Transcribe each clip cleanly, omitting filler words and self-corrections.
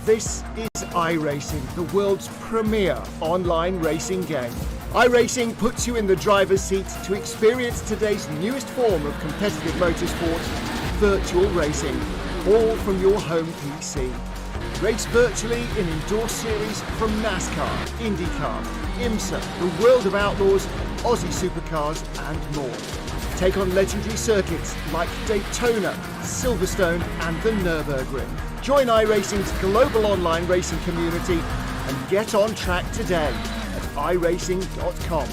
This is iRacing, the world's premier online racing game. iRacing puts you in the driver's seat to experience today's newest form of competitive motorsport, virtual racing, all from your home PC. Race virtually in endorsed series from NASCAR, IndyCar, IMSA, the World of Outlaws, Aussie Supercars and more. Take on legendary circuits like Daytona, Silverstone and the Nürburgring. Join iRacing's global online racing community and get on track today at iRacing.com.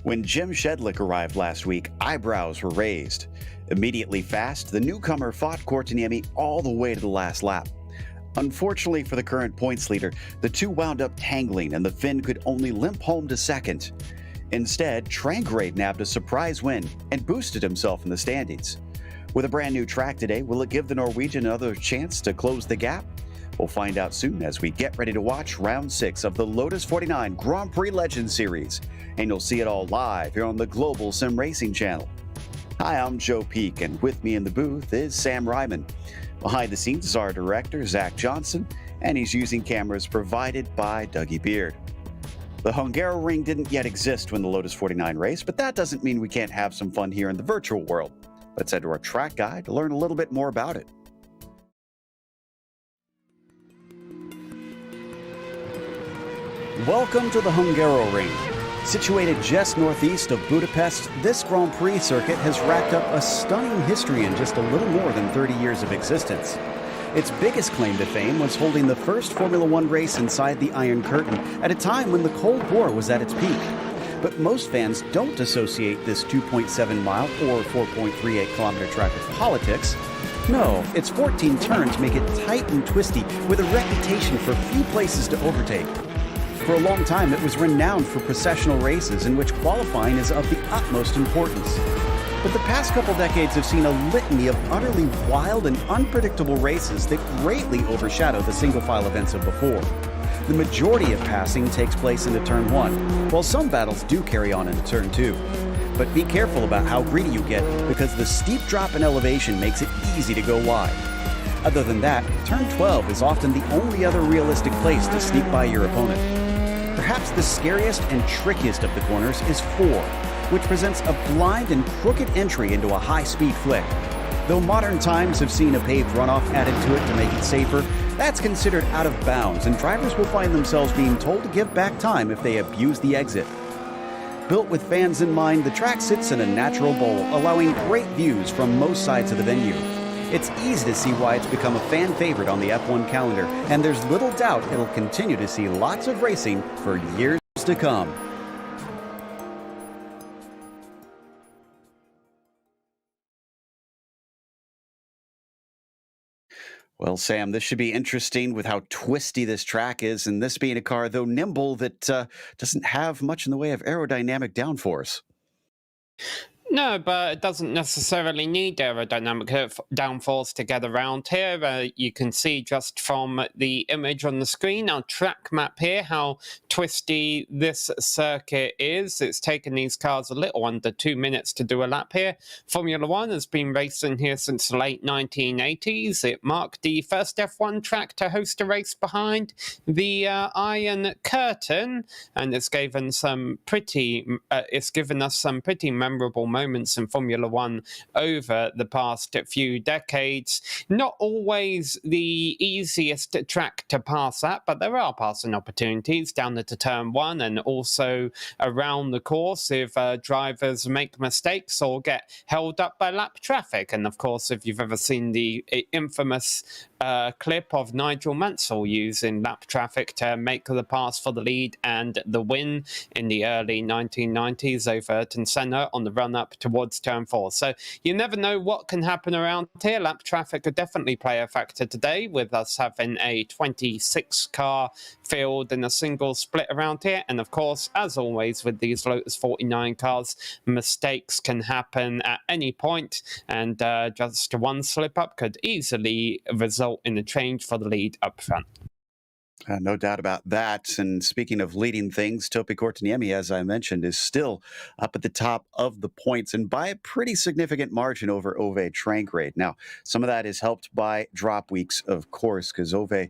When Jim Shedlick arrived last week, eyebrows were raised. Immediately fast, the newcomer fought Courtniemi all the way to the last lap. Unfortunately for the current points leader, the two wound up tangling and the Finn could only limp home to second. Instead, Trangrade nabbed a surprise win and boosted himself in the standings. With a brand new track today, will it give the Norwegian another chance to close the gap? We'll find out soon as we get ready to watch Round 6 of the Lotus 49 Grand Prix Legends Series, and you'll see it all live here on the Global Sim Racing channel. Hi, I'm Joe Peak, and with me in the booth is Sam Ryman. Behind the scenes is our director, Zach Johnson, and he's using cameras provided by Dougie Beard. The Hungaroring didn't yet exist when the Lotus 49 raced, but that doesn't mean we can't have some fun here in the virtual world. Let's head to our track guide to learn a little bit more about it. Welcome to the Hungaroring. Situated just northeast of Budapest, this Grand Prix circuit has racked up a stunning history in just a little more than 30 years of existence. Its biggest claim to fame was holding the first Formula One race inside the Iron Curtain at a time when the Cold War was at its peak. But most fans don't associate this 2.7-mile or 4.38-kilometer track with politics. No, its 14 turns make it tight and twisty with a reputation for few places to overtake. For a long time, it was renowned for processional races in which qualifying is of the utmost importance. But the past couple decades have seen a litany of utterly wild and unpredictable races that greatly overshadow the single-file events of before. The majority of passing takes place into Turn 1, while some battles do carry on into Turn 2. But be careful about how greedy you get, because the steep drop in elevation makes it easy to go wide. Other than that, Turn 12 is often the only other realistic place to sneak by your opponent. Perhaps the scariest and trickiest of the corners is 4, which presents a blind and crooked entry into a high-speed flick. Though modern times have seen a paved runoff added to it to make it safer, that's considered out of bounds, and drivers will find themselves being told to give back time if they abuse the exit. Built with fans in mind, the track sits in a natural bowl, allowing great views from most sides of the venue. It's easy to see why it's become a fan favorite on the F1 calendar, and there's little doubt it'll continue to see lots of racing for years to come. Well, Sam, this should be interesting with how twisty this track is, and this being a car, though nimble, that doesn't have much in the way of aerodynamic downforce. No, but it doesn't necessarily need aerodynamic downforce to get around here. You can see just from the image on the screen, our track map here, how twisty this circuit is. It's taken these cars a little under 2 minutes to do a lap here. Formula One has been racing here since the late 1980s. It marked the first F1 track to host a race behind the Iron Curtain, and it's given us some pretty memorable moments in Formula One over the past few decades. Not always the easiest track to pass at, but there are passing opportunities down into Turn 1 and also around the course if drivers make mistakes or get held up by lap traffic. And of course, if you've ever seen the infamous clip of Nigel Mansell using lap traffic to make the pass for the lead and the win in the early 1990s over Ayrton Senna on the run-up towards Turn 4. So you never know what can happen around here. Lap traffic could definitely play a factor today, with us having a 26-car field in a single split around here. And of course, as always with these Lotus 49 cars, mistakes can happen at any point, and just one slip-up could easily result in a change for the lead up front. No doubt about that. And speaking of leading things, Topi Kortaniemi, as I mentioned, is still up at the top of the points, and by a pretty significant margin over Ove Trangrade. Now, some of that is helped by drop weeks, of course, because Ove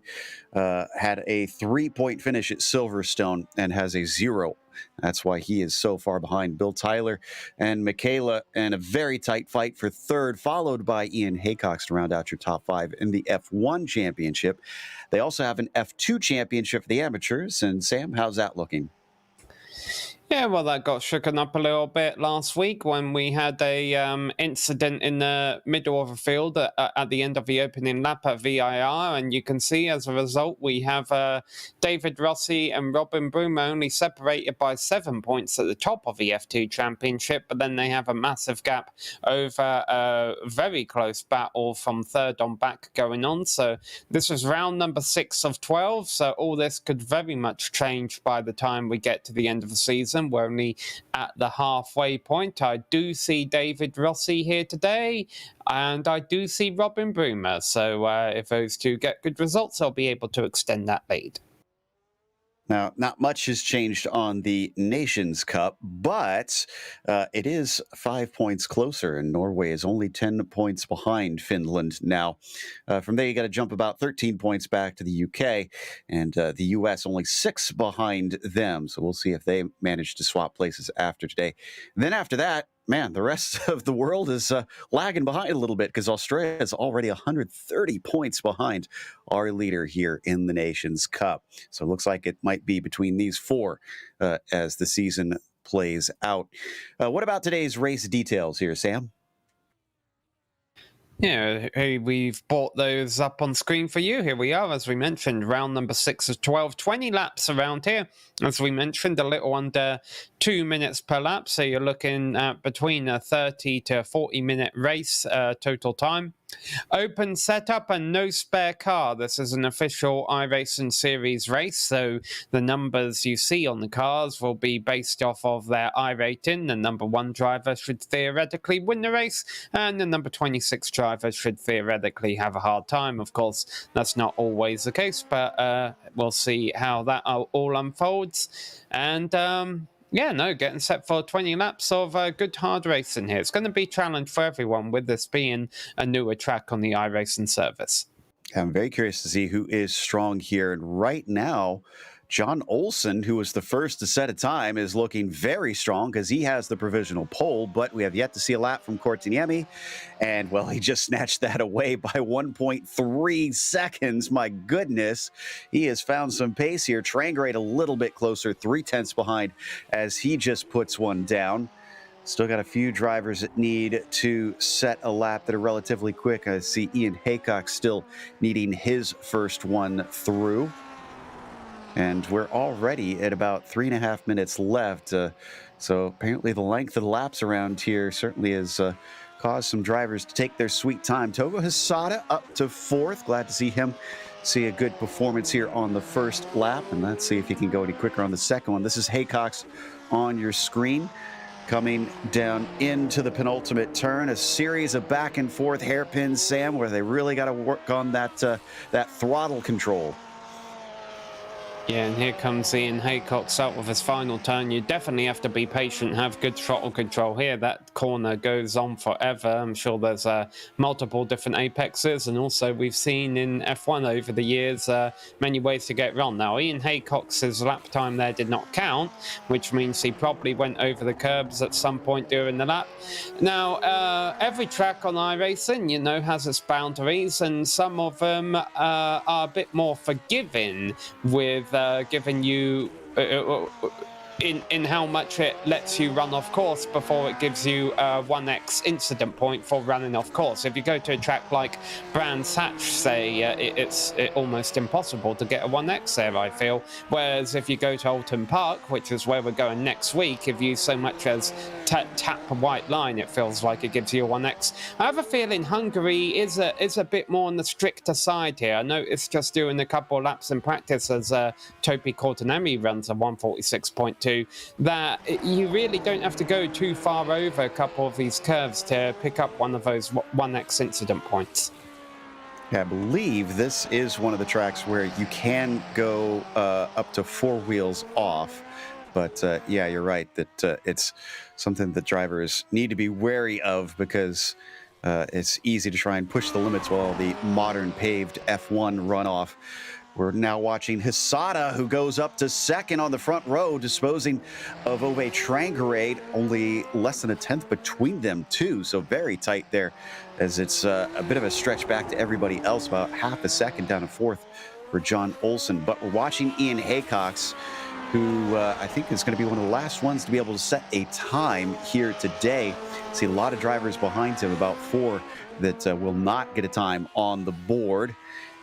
had a 3-point finish at Silverstone and has a 0. That's why he is so far behind Bill Tyler and Michaela, in a very tight fight for third, followed by Ian Haycox to round out your top 5 in the F1 championship. They also have an F2 championship for the amateurs. And Sam, how's that looking? Yeah, well, that got shooken up a little bit last week when we had a incident in the middle of a field at the end of the opening lap at VIR, and you can see as a result we have David Rossi and Robin Bruma only separated by 7 points at the top of the F2 Championship, but then they have a massive gap over a very close battle from third on back going on. So this was round number 6 of 12, so all this could very much change by the time we get to the end of the season. We're only at the halfway point. I do see David Rossi here today, and I do see Robin Bruma. So if those two get good results, I'll be able to extend that lead. Now, not much has changed on the Nations Cup, but it is 5 points closer, and Norway is only 10 points behind Finland now. From there, you got to jump about 13 points back to the UK, and the US only 6 behind them. So we'll see if they manage to swap places after today. And then after that, man, the rest of the world is lagging behind a little bit, because Australia is already 130 points behind our leader here in the Nations Cup. So it looks like it might be between these 4 as the season plays out. What about today's race details here, Sam? Yeah, hey, we've brought those up on screen for you. Here we are, as we mentioned, round number 6 of 12, 20 laps around here. As we mentioned, a little under 2 minutes per lap, so you're looking at between a 30 to 40-minute race total time. Open setup and no spare car. This is an official iRacing series race, so the numbers you see on the cars will be based off of their iRating. The number 1 driver should theoretically win the race, and the number 26 driver should theoretically have a hard time. Of course, that's not always the case, but we'll see how that all unfolds. And yeah, no, getting set for 20 laps of good hard racing here. It's going to be a challenge for everyone, with this being a newer track on the iRacing service. I'm very curious to see who is strong here. And right now, John Olsen, who was the first to set a time, is looking very strong because he has the provisional pole, but we have yet to see a lap from Kortaniemi. And, well, he just snatched that away by 1.3 seconds. My goodness, he has found some pace here. Trangrade a little bit closer, 3/10 behind, as he just puts one down. Still got a few drivers that need to set a lap that are relatively quick. I see Ian Haycock still needing his first one through. And we're already at about 3.5 minutes left. So apparently the length of the laps around here certainly has caused some drivers to take their sweet time. Togo Hasada up to 4th. Glad to see him see a good performance here on the first lap. And let's see if he can go any quicker on the second one. This is Haycox on your screen, coming down into the penultimate turn. A series of back and forth hairpins, Sam, where they really got to work on that throttle control. Yeah, and here comes Ian Haycox out with his final turn. You definitely have to be patient, have good throttle control here. That corner goes on forever. I'm sure there's multiple different apexes, and also we've seen in F1 over the years many ways to get wrong. Now, Ian Haycox's lap time there did not count, which means he probably went over the curbs at some point during the lap. Now, every track on iRacing, you know, has its boundaries, and some of them are a bit more forgiving with giving you in how much it lets you run off course before it gives you a 1x incident point for running off course. If you go to a track like Brands Hatch, say, it's almost impossible to get a 1x there, I feel. Whereas if you go to Alton Park, which is where we're going next week, if you so much as tap a white line, it feels like it gives you a 1x. I have a feeling Hungary is a bit more on the stricter side here. I noticed just doing a couple of laps in practice as Topi Kortenemi runs a 146.2 that you really don't have to go too far over a couple of these curves to pick up one of those 1x incident points. Yeah, I believe this is one of the tracks where you can go up to 4 wheels off. But yeah, you're right that it's something that drivers need to be wary of, because it's easy to try and push the limits while the modern paved F1 runoff. We're now watching Hisada, who goes up to second on the front row, disposing of Ove Trangarade. Only less than a tenth between them, too. So very tight there, as it's a bit of a stretch back to everybody else, about half a second down to fourth for John Olsen. But we're watching Ian Haycox, who I think is going to be one of the last ones to be able to set a time here today. See a lot of drivers behind him, about 4 that will not get a time on the board.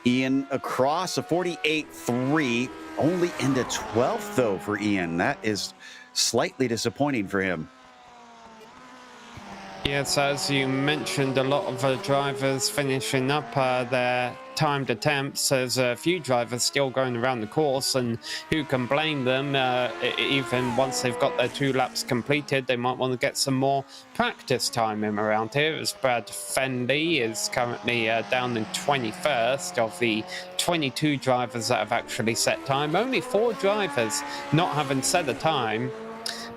Ian across a 48.3, only into 12th though for Ian. That is slightly disappointing for him. Yes, as you mentioned, a lot of drivers finishing up their timed attempts. There's a few drivers still going around the course, and who can blame them? Even once they've got their 2 laps completed, they might want to get some more practice time in around here, as Brad Fenley is currently down in 21st of the 22 drivers that have actually set time. Only 4 drivers not having set a time.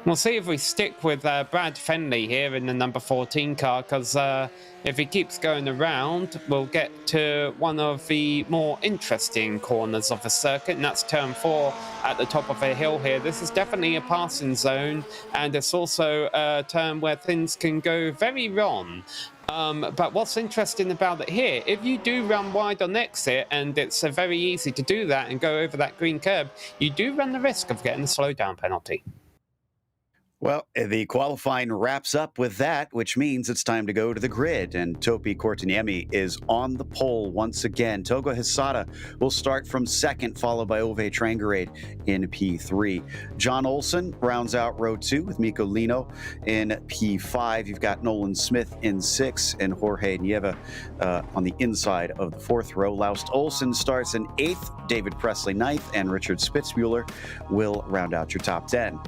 We'll see if we stick with Brad Fenley here in the number 14 car, because if he keeps going around, we'll get to one of the more interesting corners of the circuit, and that's turn 4 at the top of a hill here. This is definitely a passing zone, and it's also a turn where things can go very wrong. But what's interesting about it here, if you do run wide on exit, and it's very easy to do that and go over that green curb, you do run the risk of getting a slowdown penalty. Well, the qualifying wraps up with that, which means it's time to go to the grid. And Topi Korteniemi is on the pole once again. Togo Hisada will start from second, followed by Ove Trangarade in P3. John Olsen rounds out row 2 with Mikko Lino in P5. You've got Nolan Smith in 6 and Jorge Nieva on the inside of the 4th row. Laust Olsen starts in 8th, David Presley 9th, and Richard Spitzmuller will round out your top 10.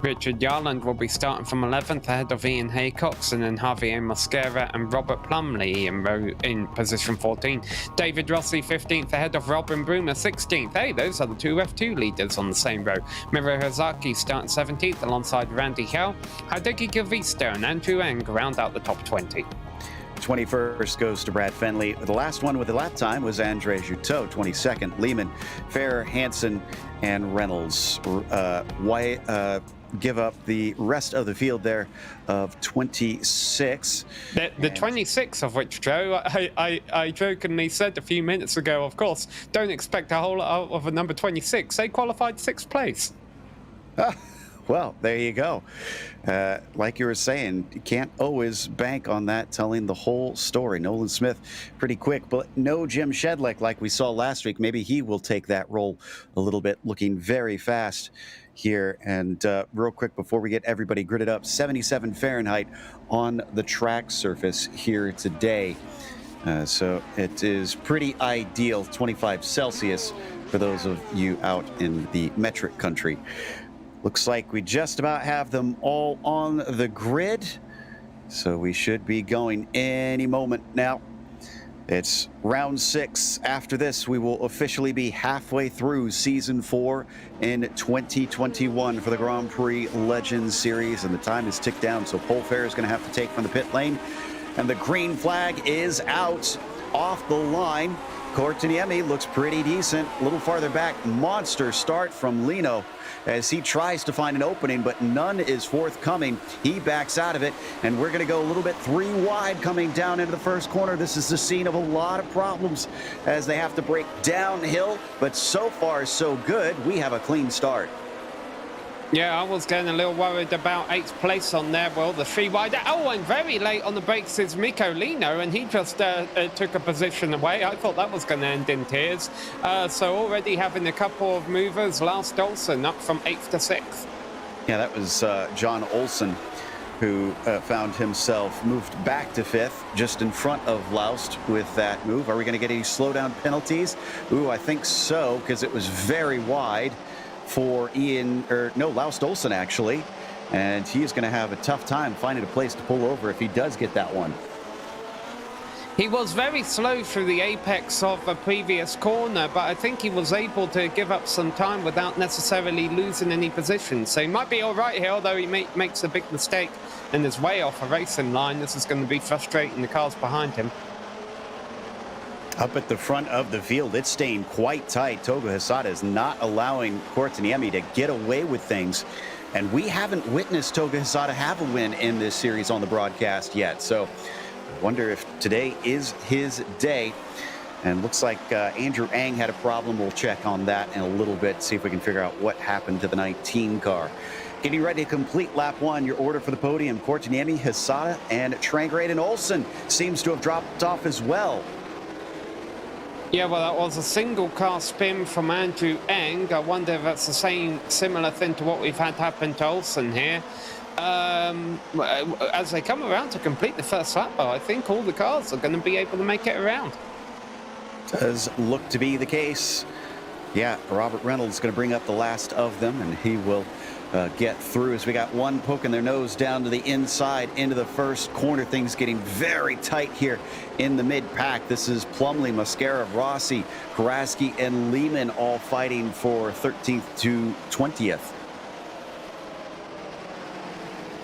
Richard Yarland will be starting from 11th ahead of Ian Haycox, and then Javier Mosquera and Robert Plumley in position 14. David Rossi 15th ahead of Robin Brumer 16th. Hey, those are the 2 F2 leaders on the same row. Miro Hazaki starting 17th alongside Randy Howe. Hideki Gavisto and Andrew Eng round out the top 20. 21st goes to Brad Fenley. The last one with the lap time was Andre Juteau. 22nd, Lehman, Fair, Hansen, and Reynolds. Give up the rest of the field there of 26. The 26 of which, Joe, I jokingly said a few minutes ago, of course, don't expect a whole lot of a number 26. They qualified 6th place. Well, there you go. Like you were saying, you can't always bank on that telling the whole story. Nolan Smith, pretty quick, but no Jim Shedlick like we saw last week. Maybe he will take that role a little bit, looking very fast here. And real quick, before we get everybody gridded up, 77 Fahrenheit on the track surface here today. So it is pretty ideal, 25 Celsius for those of you out in the metric country. Looks like we just about have them all on the grid, so we should be going any moment now. It's round 6. After this, we will officially be halfway through season 4 in 2021 for the Grand Prix Legends Series, and the time is ticked down, so Pole Fair is going to have to take from the pit lane, and the green flag is out off the line. Korteniemi looks pretty decent. A little farther back, monster start from Lino as he tries to find an opening, but none is forthcoming. He backs out of it, and we're going to go a little bit 3 wide coming down into the first corner. This is the scene of a lot of problems as they have to break downhill, but so far so good. We have a clean start. Yeah, I was getting a little worried about 8th place on there. Well, the 3 wide. Oh, and very late on the brakes is Mikko Lino, and he just took a position away. I thought that was going to end in tears. So already having a couple of movers. Last Olsen up from 8th to 6th. Yeah, that was John Olsen, who found himself moved back to 5th, just in front of Laust with that move. Are we going to get any slowdown penalties? Ooh, I think so, because it was very wide for Laust Olsen, actually. And he is going to have a tough time finding a place to pull over if he does get that one. He was very slow through the apex of the previous corner, but I think he was able to give up some time without necessarily losing any position. So he might be all right here, although he makes a big mistake and is way off a racing line. This is going to be frustrating the cars behind him. Up at the front of the field, it's staying quite tight. Togo Hisada is not allowing Kortaniemi to get away with things. And we haven't witnessed Togo Hisada have a win in this series on the broadcast yet. So I wonder if today is his day. And looks like Andrew Ang had a problem. We'll check on that in a little bit, see if we can figure out what happened to the 19 car. Getting ready to complete lap 1. Your order for the podium: Kortaniemi, Hisada, and Trangrade. And Olsen seems to have dropped off as well. Yeah, well, that was a single car spin from Andrew Eng. I wonder if that's the similar thing to what we've had happen to Olsen here. As they come around to complete the first lap, though, I think all the cars are going to be able to make it around. Does look to be the case. Yeah, Robert Reynolds is going to bring up the last of them, and he will get through as we got one poking their nose down to the inside into the first corner. Things getting very tight here in the mid-pack. This is Plumley, Mascara, Rossi, Haraski, and Lehman all fighting for 13th to 20th.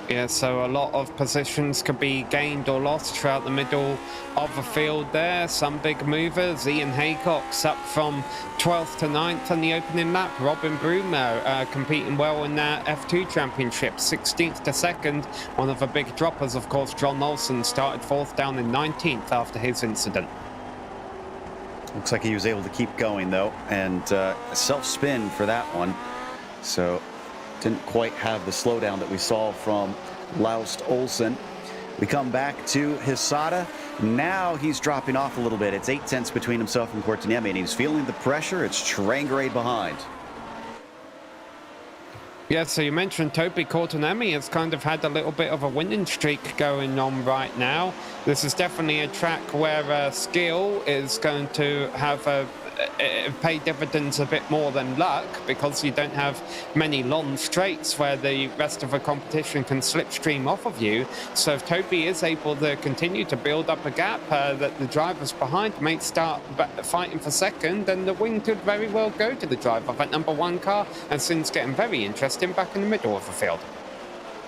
Yeah, so a lot of positions could be gained or lost throughout the middle of the field there. Some big movers. Ian Haycock's up from 12th to 9th on the opening lap. Robin Bruno competing well in that F2 championship, 16th to 2nd. One of the big droppers, of course, John Olsen started 4th down in 19th after his incident. Looks like he was able to keep going, though, and a self-spin for that one. So didn't quite have the slowdown that we saw from Laust Olsen. We come back to Hisada. Now he's dropping off a little bit. It's 8/10 between himself and Kortaniemi, and he's feeling the pressure. It's Trangrade behind. Yeah, so you mentioned Topi Kortaniemi has kind of had a little bit of a winning streak going on right now. This is definitely a track where skill is going to have pay dividends a bit more than luck, because you don't have many long straights where the rest of the competition can slipstream off of you. So if Toby is able to continue to build up a gap that the drivers behind may start fighting for second, then the win could very well go to the driver of that number 1 car, and things getting very interesting back in the middle of the field.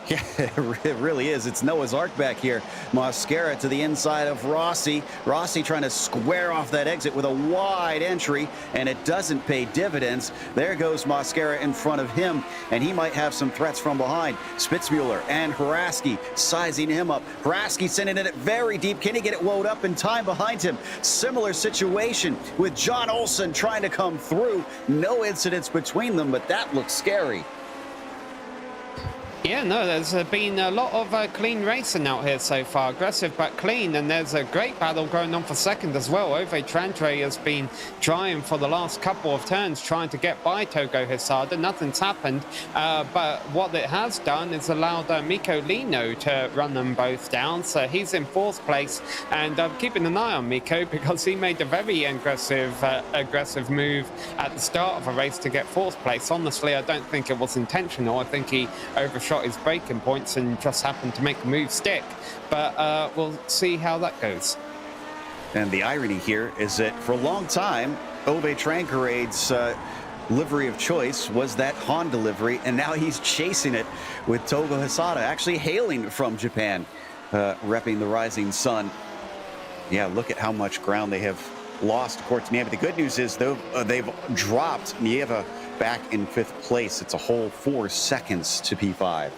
Yeah, it really is. It's Noah's Ark back here. Mascara to the inside of Rossi. Rossi trying to square off that exit with a wide entry, and it doesn't pay dividends. There goes Mascara in front of him, and he might have some threats from behind. Spitzmuller and Haraski sizing him up. Haraski sending it very deep. Can he get it woed up in time behind him? Similar situation with John Olsen trying to come through. No incidents between them, but that looks scary. Yeah, no, there's been a lot of clean racing out here so far. Aggressive but clean, and there's a great battle going on for second as well. Ove Trantre has been trying for the last couple of turns, trying to get by Togo Hisada. Nothing's happened, but what it has done is allowed Mikko Lino to run them both down. So he's in 4th place, and I'm keeping an eye on Mikko because he made a very aggressive move at the start of a race to get 4th place. Honestly, I don't think it was intentional. I think he overshot his braking points and just happened to make the move stick, but we'll see how that goes. And the irony here is that for a long time, Ove Trangrade's livery of choice was that Honda livery, and now he's chasing it with Togo Hisada, actually hailing from Japan, repping the rising sun. Yeah, look at how much ground they have lost, Kortaniemi. The good news is, though, they've dropped Nieva back in 5th place. It's a whole 4 seconds to P5.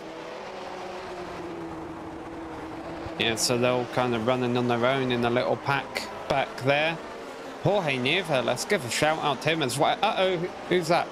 Yeah, so they're all kind of running on their own in a little pack back there. Jorge Nieva, let's give a shout out to him as well. Uh-oh, who's that?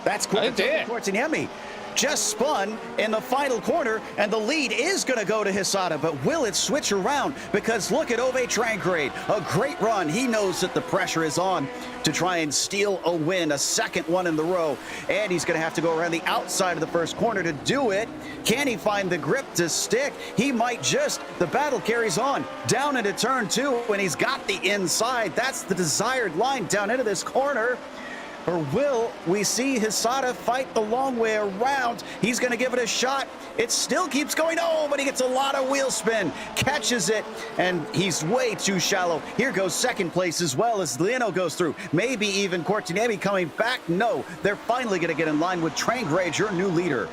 That's Oh dear. Kortaniemi. just spun in the final corner, and the lead is going to go to Hisada, but will it switch around? Because look at Ove Trangrade, a great run. He knows that the pressure is on to try and steal a win, a second one in the row, and he's going to have to go around the outside of the first corner to do it. Can he find the grip to stick? He might just. The battle carries on down into turn 2, and he's got the inside. That's the desired line down into this corner. Or will we see Hisada fight the long way around? He's going to give it a shot. It still keeps going. Oh, but he gets a lot of wheel spin. Catches it, and he's way too shallow. Here goes second place as well as Leno goes through. Maybe even Cortinelli coming back. No, they're finally going to get in line with Trangrade, your new leader.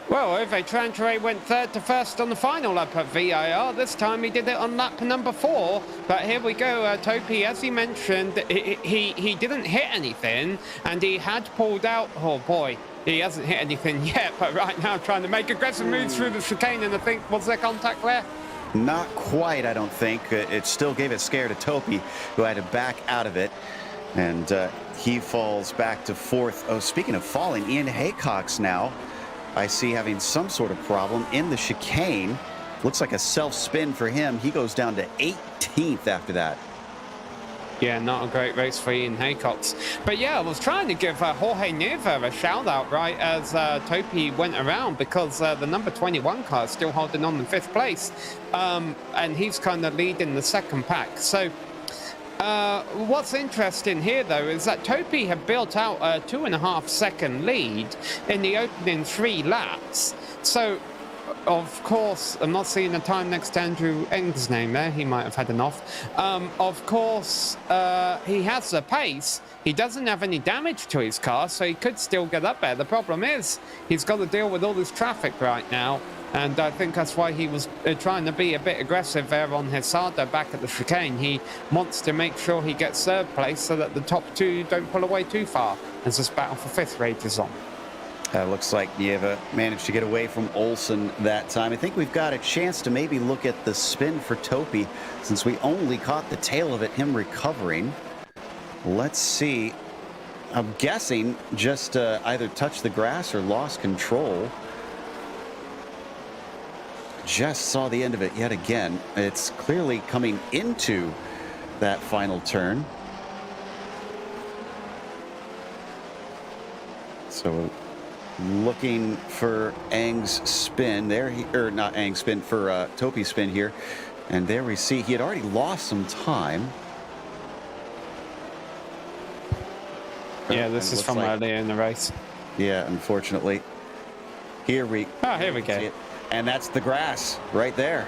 Well, Ove Trangrade went third to first on the final lap at VIR. This time he did it on lap number 4. But here we go, Topi, as he mentioned, he didn't hit anything, and he had pulled out. Oh boy, he hasn't hit anything yet, but right now trying to make aggressive moves through the chicane, and I think, was there contact there? Not quite, I don't think. It still gave a scare to Topi, who had to back out of it. And he falls back to 4th. Oh, speaking of falling, Ian Haycox now, I see having some sort of problem in the chicane. Looks like a self-spin for him. He goes down to 18th after that. Yeah, not a great race for Ian Haycox. But yeah, I was trying to give Jorge Neva a shout-out right as Topi went around, because the number 21 car is still holding on in 5th place. And he's kind of leading the second pack. So what's interesting here, though, is that Topi have built out a 2.5-second lead in the opening 3 laps. So, of course, I'm not seeing the time next to Andrew Eng's name there. He might have had an off. Of course, he has the pace. He doesn't have any damage to his car, so he could still get up there. The problem is he's got to deal with all this traffic right now. And I think that's why he was trying to be a bit aggressive there on Hisada back at the chicane. He wants to make sure he gets 3rd place so that the top 2 don't pull away too far as this battle for 5th rages on. Looks like Nieva managed to get away from Olsen that time. I think we've got a chance to maybe look at the spin for Topi, since we only caught the tail of it, him recovering. Let's see. I'm guessing just either touched the grass or lost control. Just saw the end of it yet again. It's clearly coming into that final turn. So looking for Ang's spin there, or not Ang's spin, for Topi's spin here. And there we see he had already lost some time. Yeah, this is from earlier in the race. Yeah, unfortunately. Here we go. And that's the grass right there.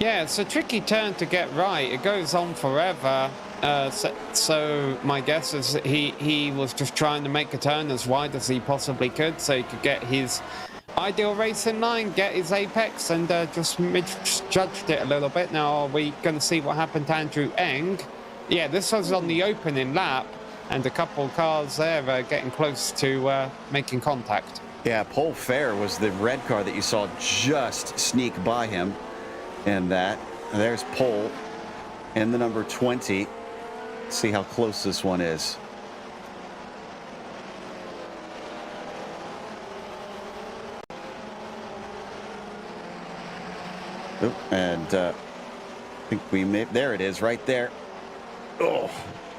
Yeah, it's a tricky turn to get right. It goes on forever. So my guess is that he was just trying to make a turn as wide as he possibly could so he could get his ideal racing line, get his apex, and just misjudged it a little bit. Now, are we going to see what happened to Andrew Eng? Yeah, this was on the opening lap, and a couple cars there getting close to making contact. Yeah, Paul Fair was the red car that you saw just sneak by him in that. And there's Paul in the number 20. See how close this one is. Oh, and I think we made, there it is right there. Oh,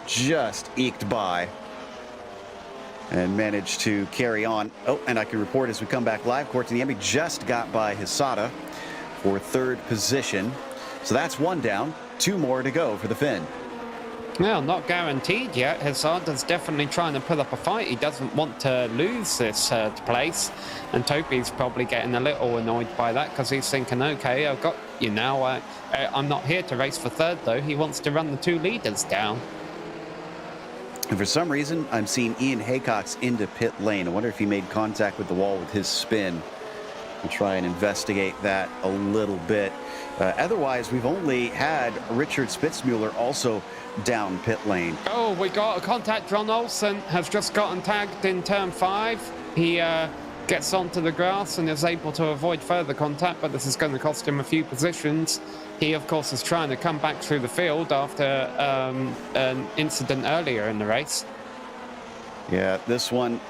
just eked by. And managed to carry on. Oh, and I can report as we come back live, Cortiniemi just got by Hisada for 3rd position. So that's 1 down, 2 more to go for the Finn. Well, not guaranteed yet. Hisada's definitely trying to put up a fight. He doesn't want to lose this 3rd place. And Topi's probably getting a little annoyed by that because he's thinking, okay, I've got you now. I'm not here to race for 3rd, though. He wants to run the 2 leaders down. And for some reason, I'm seeing Ian Haycox into pit lane. I wonder if he made contact with the wall with his spin. We'll try and investigate that a little bit. Otherwise, we've only had Richard Spitzmuller also down pit lane. Oh, we got a contact. John Olsen has just gotten tagged in turn 5. He gets onto the grass and is able to avoid further contact, but this is going to cost him a few positions. He, of course, is trying to come back through the field after an incident earlier in the race. Yeah, this one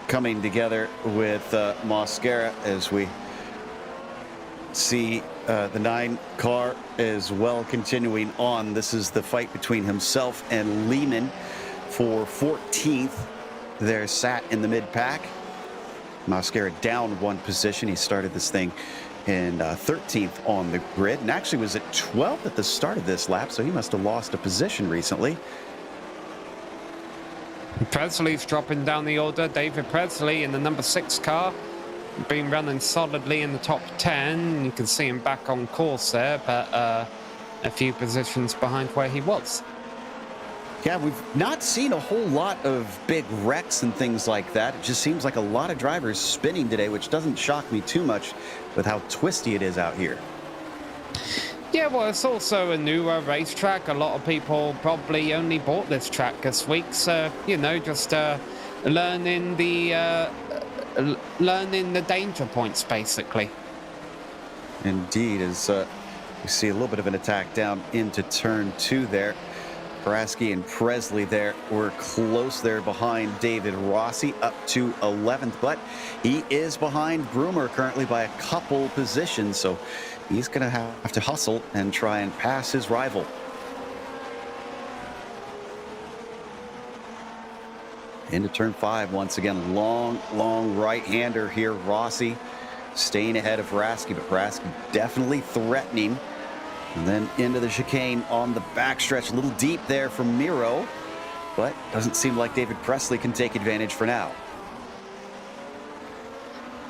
coming together with Mosquera as we see the 9 car as well continuing on. This is the fight between himself and Lehman for 14th. They're sat in the mid-pack. Mosquera down 1 position. He started this thing in 13th on the grid and actually was at 12th at the start of this lap, so he must have lost a position recently. Presley's dropping down the order. David Presley in the number 6 car, been running solidly in the top 10. You can see him back on course there, but a few positions behind where he was. Yeah, we've not seen a whole lot of big wrecks and things like that. It just seems like a lot of drivers spinning today, which doesn't shock me too much with how twisty it is out here. Yeah, well, it's also a newer racetrack. A lot of people probably only bought this track this week, so, you know, just learning the danger points, basically. Indeed, as we see a little bit of an attack down into turn 2 there. Paraski and Presley there were close there behind David Rossi up to 11th, but he is behind Broomer currently by a couple positions, so he's going to have to hustle and try and pass his rival. Into turn 5 once again. Long right-hander here. Rossi staying ahead of Paraski, but Paraski definitely threatening. And then into the chicane on the backstretch. A little deep there from Miro, but doesn't seem like David Presley can take advantage for now.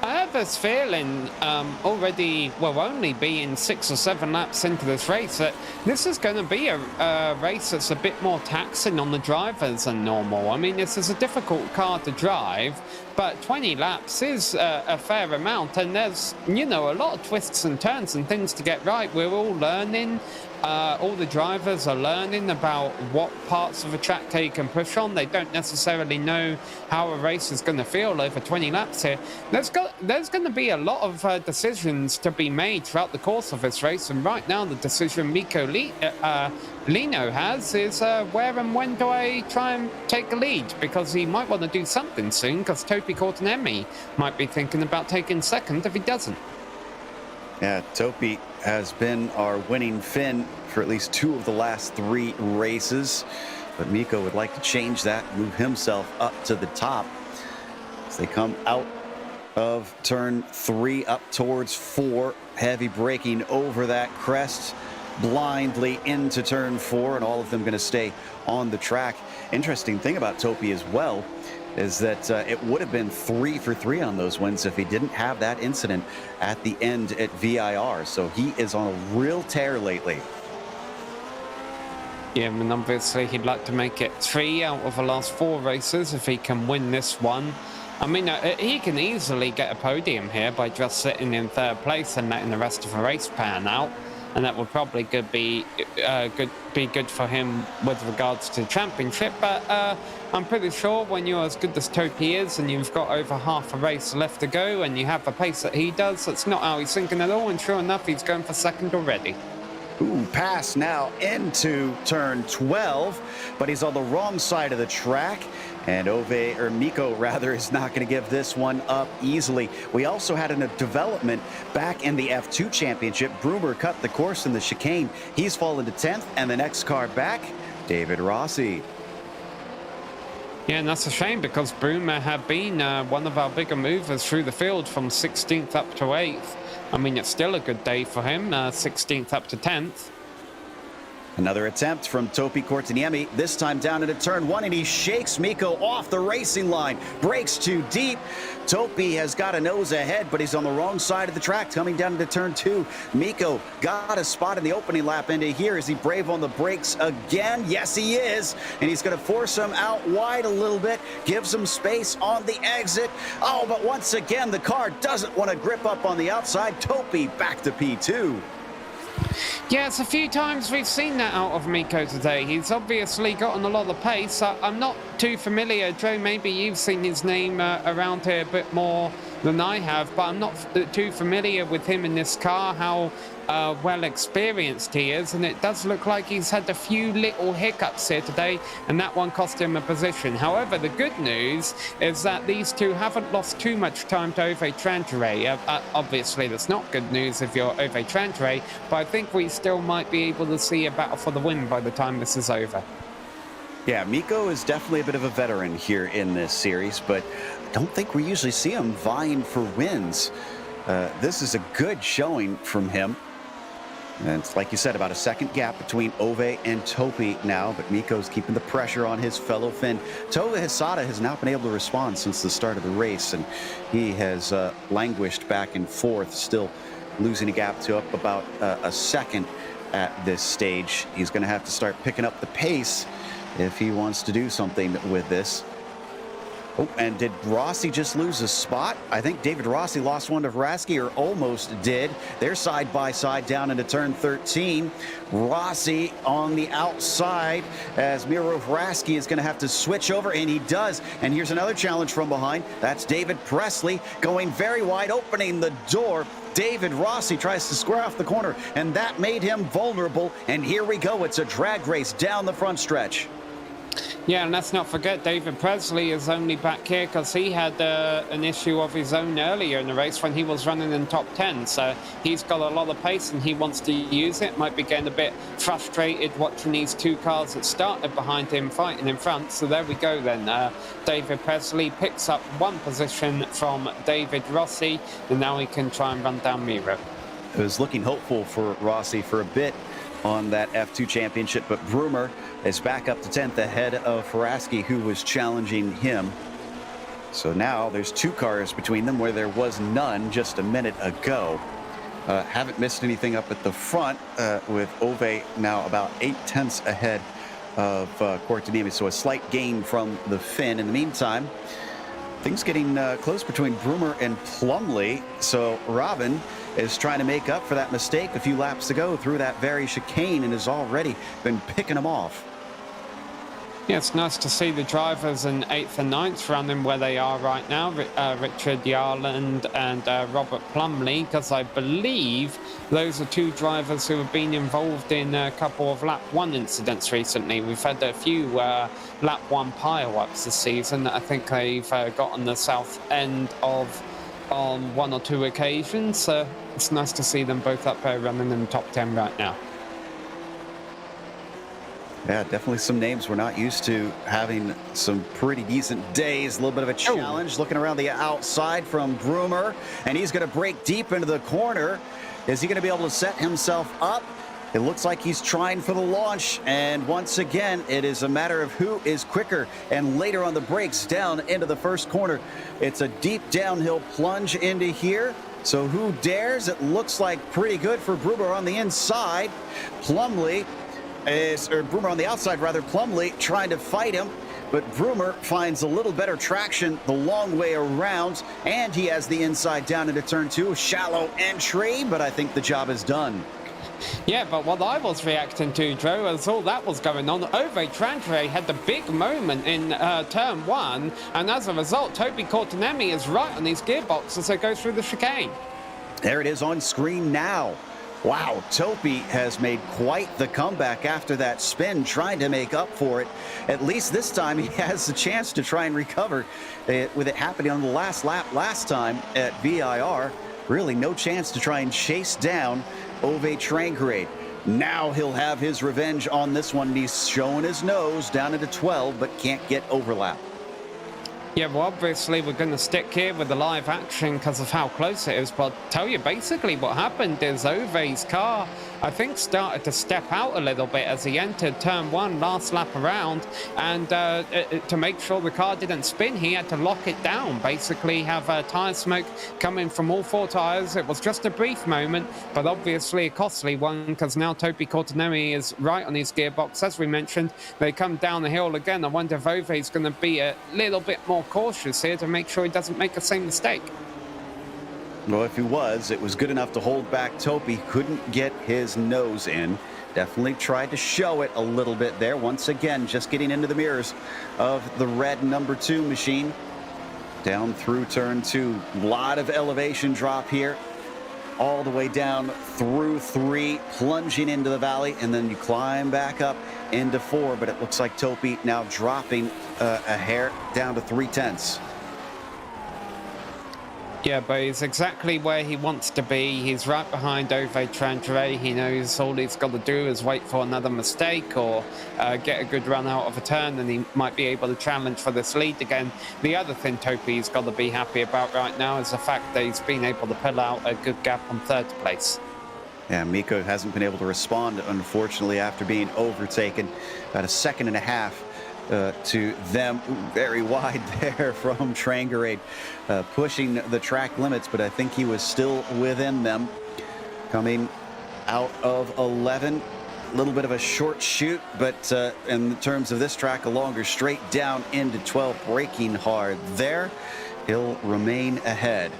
I have this feeling already, well, only being 6 or 7 laps into this race, that this is going to be a race that's a bit more taxing on the drivers than normal. I mean, this is a difficult car to drive, but 20 laps is a fair amount, and there's, you know, a lot of twists and turns and things to get right. We're all learning. All the drivers are learning about what parts of a track they can push on. They don't necessarily know how a race is going to feel over 20 laps here. There's going to be a lot of decisions to be made throughout the course of this race, and right now the decision Lino has is where and when do I try and take a lead, because he might want to do something soon, because Topi Kortenemi might be thinking about taking second if he doesn't. Yeah, Topi has been our winning Finn for at least 2 of the last 3 races, but Mikko would like to change that, move himself up to the top as they come out of turn 3 up towards 4. Heavy braking over that crest, blindly into turn 4, and all of them going to stay on the track. Interesting thing about Topi as well is that it would have been 3 for 3 on those wins if he didn't have that incident at the end at VIR. So he is on a real tear lately. Yeah, and obviously he'd like to make it 3 out of the last 4 races if he can win this one. I mean, he can easily get a podium here by just sitting in 3rd place and letting the rest of the race pan out. And that would probably be good for him with regards to the championship. But I'm pretty sure when you're as good as Topi is and you've got over half a race left to go and you have the pace that he does, that's not how he's thinking at all. And sure enough, he's going for second already. Ooh, pass now into turn 12, but he's on the wrong side of the track. And Mikko rather is not going to give this one up easily. We also had a development back in the F2 championship. Broomer cut the course in the chicane. He's fallen to 10th, and the next car back, David Rossi. Yeah, and that's a shame because Broomer had been one of our bigger movers through the field from 16th up to 8th. I mean, it's still a good day for him, 16th up to 10th. Another attempt from Topi Korteniemi, this time down into turn 1, and he shakes Mikko off the racing line. Brakes too deep. Topi has got a nose ahead, but he's on the wrong side of the track coming down into turn 2. Mikko got a spot in the opening lap into here. Is he brave on the brakes again? Yes, he is. And he's going to force him out wide a little bit, gives him space on the exit. Oh, but once again, the car doesn't want to grip up on the outside. Topi back to P2. Yeah, it's a few times we've seen that out of Mikko today. He's obviously gotten a lot of pace. I'm not too familiar. Joe, maybe you've seen his name around here a bit more than I have, but I'm not too familiar with him in this car, how well experienced he is, and it does look like he's had a few little hiccups here today, and that one cost him a position. However, the good news is that these two haven't lost too much time to Ove Trantere. Obviously, that's not good news if you're Ove Trantere, but I think we still might be able to see a battle for the win by the time this is over. Yeah, Mikko is definitely a bit of a veteran here in this series, but I don't think we usually see him vying for wins. This is a good showing from him. And it's like you said, about a second gap between Ove and Topi now, but Mikko's keeping the pressure on his fellow Finn. Tova Hisada has not been able to respond since the start of the race, and he has languished back and forth, still losing a gap to up about a second at this stage. He's going to have to start picking up the pace if he wants to do something with this. Oh, and did Rossi just lose a spot? I think David Rossi lost one to Vraski, or almost did. They're side by side down into turn 13. Rossi on the outside as Miro Vraski is going to have to switch over, and he does. And here's another challenge from behind. That's David Presley going very wide, opening the door. David Rossi tries to square off the corner, and that made him vulnerable. And here we go. It's a drag race down the front stretch. Yeah, and let's not forget David Presley is only back here because he had an issue of his own earlier in the race when he was running in top 10. So he's got a lot of pace and he wants to use it. Might be getting a bit frustrated watching these two cars that started behind him fighting in front. So there we go then. David Presley picks up one position from David Rossi, and now he can try and run down Miro. It was looking hopeful for Rossi for a bit on that F2 championship, but Brummer is back up to 10th ahead of Vraski, who was challenging him. So now there's two cars between them where there was none just a minute ago. Haven't missed anything up at the front with Ove now about 8/10 ahead of Cortinimi, so a slight gain from the Finn. In the meantime, things getting close between Brummer and Plumley, so Robin is trying to make up for that mistake a few laps ago through that very chicane and has already been picking them off. Yeah, it's nice to see the drivers in 8th and 9th running where they are right now, Richard Yarland and Robert Plumley, because I believe those are two drivers who have been involved in a couple of lap 1 incidents recently. We've had a few lap 1 pile-ups this season. I think they've got on the south end on 1 or 2 occasions. So it's nice to see them both up there running in the top 10 right now. Yeah, definitely some names we're not used to having some pretty decent days. A little bit of a challenge looking around the outside from Brummer, and he's going to break deep into the corner. Is he going to be able to set himself up? It looks like he's trying for the launch, and once again, it is a matter of who is quicker. And later on the brakes down into the first corner, it's a deep downhill plunge into here. So who dares? It looks like pretty good for Brummer on the inside. Brummer on the outside, rather. Plumley trying to fight him, but Brummer finds a little better traction the long way around, and he has the inside down into turn 2. Shallow entry, but I think the job is done. Yeah, but what I was reacting to, Joe, as all that was going on, Ove Trantere had the big moment in turn 1, and as a result, Topi Cortinemi is right on his gearbox as they go through the chicane. There it is on screen now. Wow, Topi has made quite the comeback after that spin, trying to make up for it. At least this time he has the chance to try and recover with it happening on the last lap last time at VIR. Really no chance to try and chase down Ove Trantere. Now he'll have his revenge on this one. He's showing his nose down into 12, but can't get overlap. Yeah, well, obviously we're going to stick here with the live action because of how close it is, but I'll tell you basically what happened is Ove's car, I think, started to step out a little bit as he entered turn 1 last lap around, and to make sure the car didn't spin, he had to lock it down, basically have tyre smoke coming from all 4 tyres. It was just a brief moment, but obviously a costly one because now Topi Cortinemi is right on his gearbox. As we mentioned, they come down the hill again. I wonder if Ove's going to be a little bit more cautious here to make sure he doesn't make the same mistake. Well, if he was, it was good enough to hold back Topi. Couldn't get his nose in. Definitely tried to show it a little bit there. Once again, just getting into the mirrors of the red number 2 machine. Down through turn 2. A lot of elevation drop here. all the way down through 3, plunging into the valley, and then you climb back up into 4, but it looks like Topi now dropping a hair down to 3/10. Yeah, but he's exactly where he wants to be. He's right behind Ove Trandre. He knows all he's got to do is wait for another mistake or get a good run out of a turn, and he might be able to challenge for this lead again. The other thing Topi's got to be happy about right now is the fact that he's been able to pull out a good gap on 3rd place. Yeah, Miko hasn't been able to respond, unfortunately, after being overtaken. About a 1.5 seconds to them, very wide there from Trangarade, pushing the track limits, but I think he was still within them. Coming out of 11, a little bit of a short shoot, but in terms of this track, a longer straight down into 12, braking hard there. He'll remain ahead.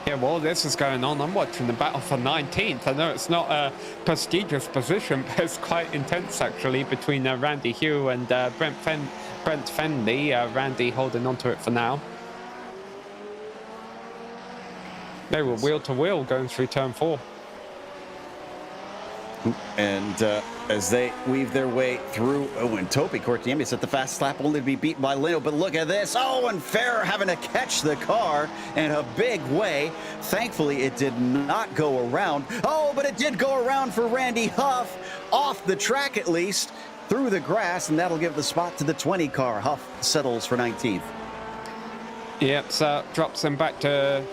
Yeah, while this is going on, I'm watching the battle for 19th. I know it's not a prestigious position, but it's quite intense, actually, between Randy Hugh and Brent Fenley. Randy holding on to it for now. They were wheel to wheel going through turn 4. And as they weave their way through, and Topi Cortiemi's at the fast lap, only to be beaten by Leno. But look at this. Oh, and Ferrer having to catch the car in a big way. Thankfully, it did not go around. Oh, but it did go around for Randy Huff, off the track at least, through the grass, and that'll give the spot to the 20 car. Huff settles for 19th. Yep, so drops him back to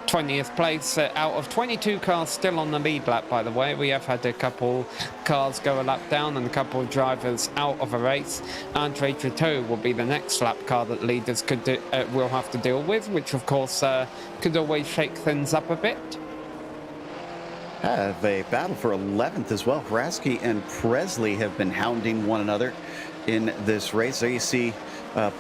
20th place out of 22 cars still on the lead lap, by the way. We have had a couple cars go a lap down and a couple of drivers out of a race. Andre Triteau will be the next lap car that leaders will have to deal with, which of course could always shake things up a bit. Have a battle for 11th as well. Hraski and Presley have been hounding one another in this race. There you see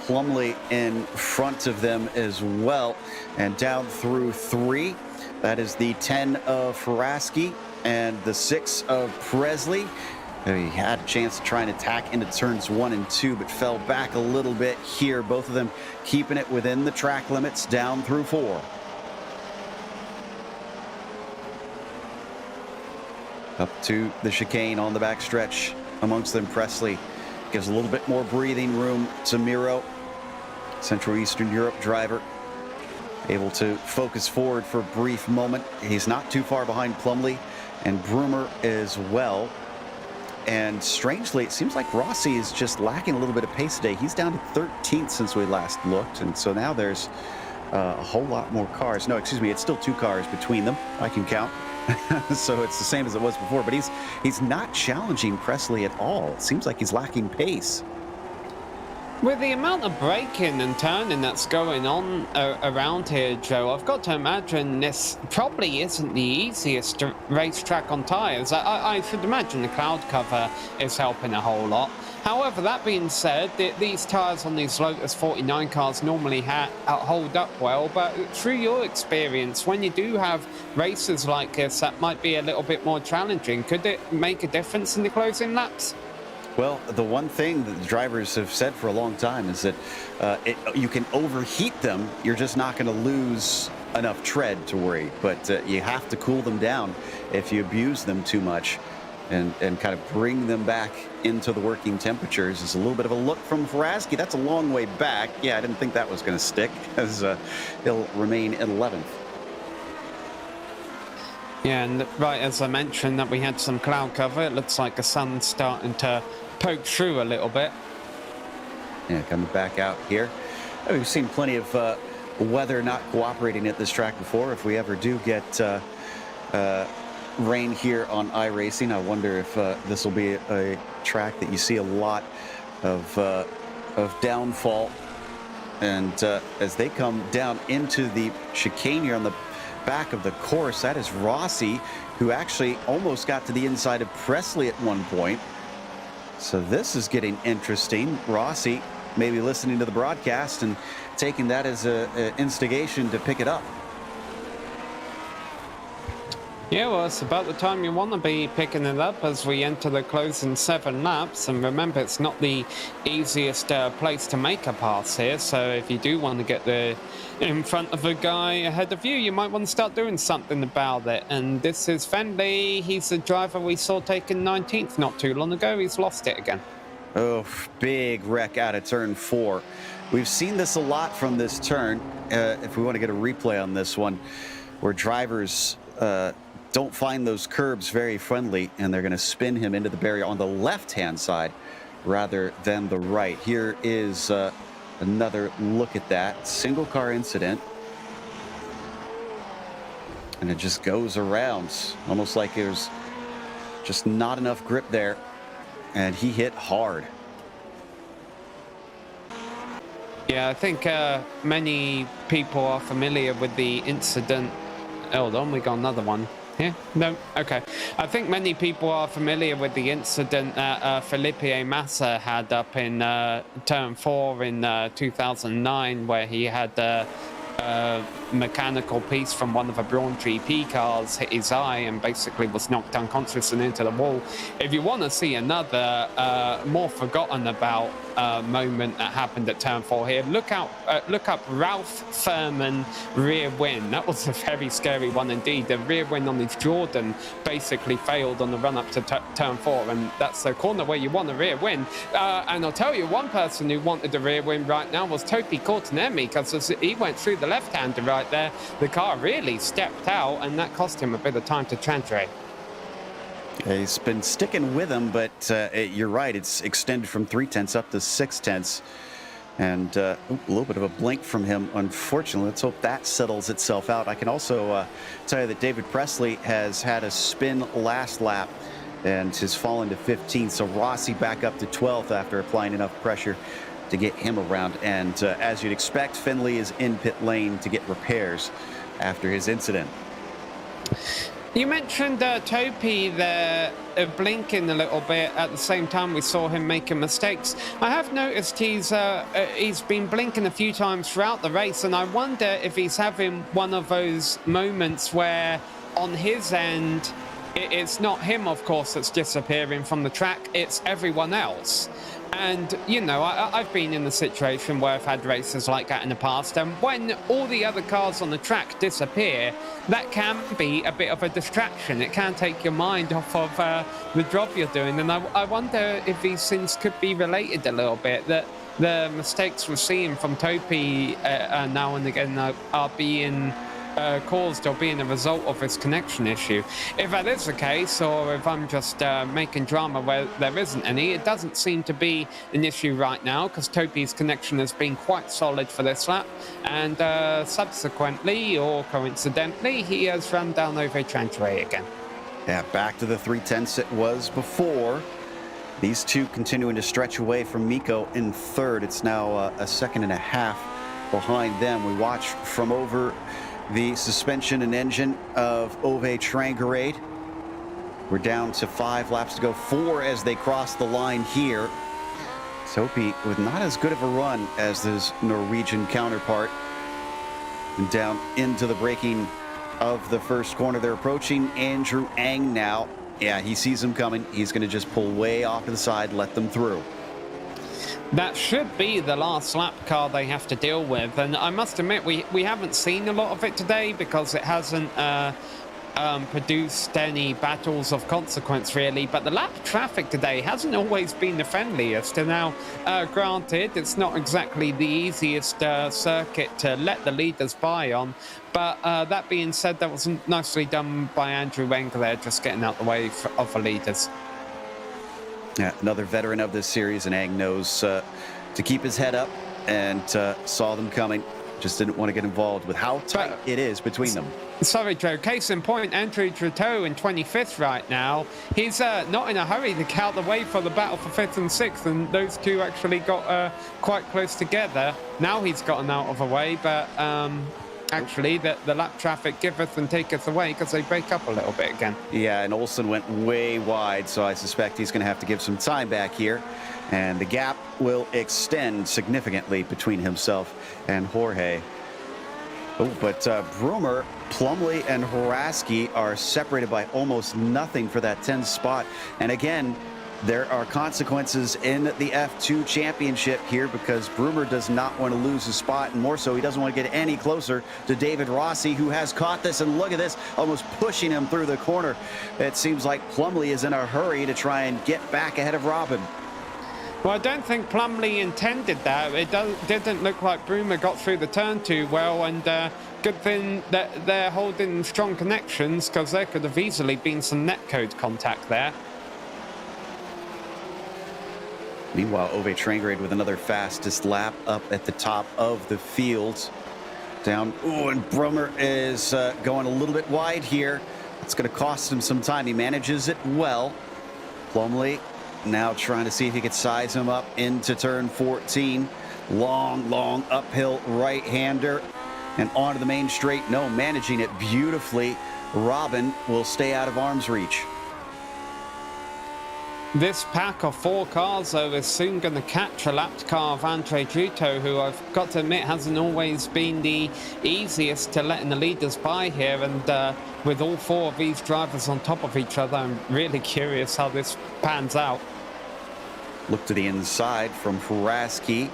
Plumley in front of them as well, and down through 3. That is the 10 of Hraski and the 6 of Presley. He had a chance to try and attack into turns 1 and 2, but fell back a little bit here. Both of them keeping it within the track limits down through 4. Up to the chicane on the backstretch. Amongst them, Presley gives a little bit more breathing room to Miro, Central Eastern Europe driver, able to focus forward for a brief moment. He's not too far behind Plumley and Brummer as well. And strangely, it seems like Rossi is just lacking a little bit of pace today. He's down to 13th since we last looked, and so now there's a whole lot more cars. No, excuse me, it's still 2 cars between them. I can count. So it's the same as it was before, but he's not challenging Presley at all. It seems like he's lacking pace. With the amount of braking and turning that's going on around here, Joe, I've got to imagine this probably isn't the easiest racetrack on tyres. I should imagine the cloud cover is helping a whole lot. However, that being said, these tyres on these Lotus 49 cars normally hold up well, but through your experience, when you do have races like this that might be a little bit more challenging, could it make a difference in the closing laps? Well, the one thing that the drivers have said for a long time is that you can overheat them. You're just not going to lose enough tread to worry, but you have to cool them down if you abuse them too much and kind of bring them back into the working temperatures. Is a little bit of a look from Hraski. That's a long way back. Yeah, I didn't think that was going to stick, as he'll remain in 11th. Yeah, and right as I mentioned that we had some cloud cover, it looks like the sun's starting to poke through a little bit. Yeah, coming back out here. We've seen plenty of weather not cooperating at this track before. If we ever do get rain here on iRacing, I wonder if this will be a track that you see a lot of downfall. And as they come down into the chicane here on the back of the course, that is Rossi, who actually almost got to the inside of Presley at one point. So this is getting interesting. Rossi maybe listening to the broadcast and taking that as an instigation to pick it up. Yeah, well, it's about the time you want to be picking it up as we enter the closing 7 laps. And remember, it's not the easiest place to make a pass here. So if you do want to get in front of a guy ahead of you, you might want to start doing something about it. And this is Fendley. He's the driver we saw taking 19th not too long ago. He's lost it again. Oh, big wreck out of turn 4. We've seen this a lot from this turn. If we want to get a replay on this one, where drivers don't find those curbs very friendly, and they're going to spin him into the barrier on the left-hand side rather than the right. Here is another look at that single car incident. And it just goes around, almost like there's just not enough grip there. And he hit hard. Yeah, I think many people are familiar with the incident. Hold on, we got another one. Yeah, no, okay. I think many people are familiar with the incident that Philippe Massa had up in turn 4 in 2009, where he had a mechanical piece from one of the Braun GP cars hit his eye and basically was knocked unconscious and into the wall. If you want to see another more forgotten about moment that happened at turn 4 here, look up Ralph Furman rear wing. That was a very scary one indeed. The rear wing on his Jordan basically failed on the run up to turn 4, and that's the corner where you want a rear wing. And I'll tell you, one person who wanted the rear wing right now was Topi Kortenemi, because as he went through the left-hander right there, the car really stepped out, and that cost him a bit of time to transfer. He's been sticking with him, but you're right. It's extended from 3/10 up to 6/10. And a little bit of a blink from him, unfortunately. Let's hope that settles itself out. I can also tell you that David Presley has had a spin last lap and has fallen to 15th. So Rossi back up to 12th after applying enough pressure to get him around. And as you'd expect, Findlay is in pit lane to get repairs after his incident. You mentioned Topi there blinking a little bit at the same time we saw him making mistakes. I have noticed he's been blinking a few times throughout the race, and I wonder if he's having one of those moments where on his end it's not him, of course, that's disappearing from the track, it's everyone else. And, you know, I've been in the situation where I've had races like that in the past, and when all the other cars on the track disappear, that can be a bit of a distraction. It can take your mind off of the job you're doing, and I wonder if these things could be related a little bit, that the mistakes we're seeing from Topi now and again are being caused or being a result of this connection issue. If that is the case, or if I'm just making drama where there isn't any, it doesn't seem to be an issue right now, because Topi's connection has been quite solid for this lap, and subsequently or coincidentally he has run down over Trantray again. Yeah, back to the 3/10 it was before. These two continuing to stretch away from Miko in third. It's now a second and a half behind them. We watch from over the suspension and engine of Ove Trangerade. We're down to 5 laps to go, 4 as they cross the line here. Topi with not as good of a run as his Norwegian counterpart. And down into the braking of the first corner. They're approaching Andrew Ang now. Yeah, he sees them coming. He's going to just pull way off to the side, let them through. That should be the last lap car they have to deal with, and I must admit we haven't seen a lot of it today because it hasn't produced any battles of consequence really, but the lap traffic today hasn't always been the friendliest. And now granted, it's not exactly the easiest circuit to let the leaders by on, but that being said, that was nicely done by Andrew Wenger there, just getting out the way of the leaders. Yeah, another veteran of this series, and Ang knows to keep his head up, and saw them coming. Just didn't want to get involved with how tight it is between them. Sorry, Joe. Case in point, Andrew Trotteau in 25th right now. He's not in a hurry to get out the way for the battle for 5th and 6th, and those two actually got quite close together. Now he's gotten out of the way, but actually the lap traffic giveth and taketh away because they break up a little bit again. Yeah, and Olsen went way wide, so I suspect he's going to have to give some time back here, and the gap will extend significantly between himself and Jorge. Oh, but Broomer, Plumley, and Haraski are separated by almost nothing for that 10th spot. And again, there are consequences in the F2 championship here because Broomer does not want to lose his spot, and more so, he doesn't want to get any closer to David Rossi, who has caught this, and look at this, almost pushing him through the corner. It seems like Plumley is in a hurry to try and get back ahead of Robin. Well, I don't think Plumley intended that. It didn't look like Broomer got through the turn too well, and good thing that they're holding strong connections, because there could have easily been some netcode contact there. Meanwhile, Ove Trangrade with another fastest lap up at the top of the field. Down, ooh, and Brummer is going a little bit wide here. It's going to cost him some time. He manages it well. Plumley now trying to see if he could size him up into turn 14. Long uphill right-hander and onto the main straight. No, managing it beautifully. Robin will stay out of arm's reach. This pack of 4 cars, though, is soon going to catch a lapped car of Andre Giuto, who I've got to admit hasn't always been the easiest to letting the leaders by here. And with all 4 of these drivers on top of each other, I'm really curious how this pans out. Look to the inside from Haraski.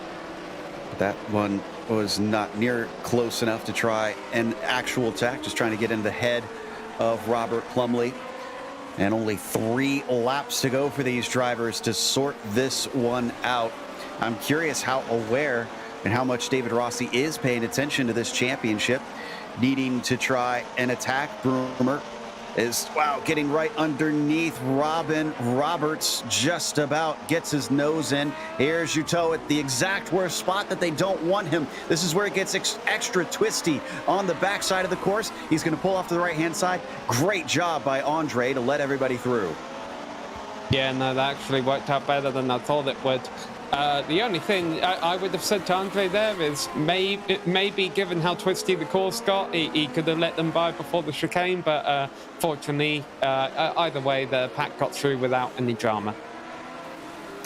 That one was not near close enough to try an actual attack, just trying to get in the head of Robert Plumley. And only 3 laps to go for these drivers to sort this one out. I'm curious how aware and how much David Rossi is paying attention to this championship, needing to try and attack Broomer. Is, wow, getting right underneath Robin. Roberts just about gets his nose in. Here's Giuto at the exact worst spot that they don't want him. This is where it gets extra twisty on the backside of the course. He's going to pull off to the right-hand side. Great job by Andre to let everybody through. Yeah, no, that actually worked out better than I thought it would. The only thing I would have said to Andre there is maybe given how twisty the course got, he could have let them by before the chicane, but fortunately, either way, the pack got through without any drama.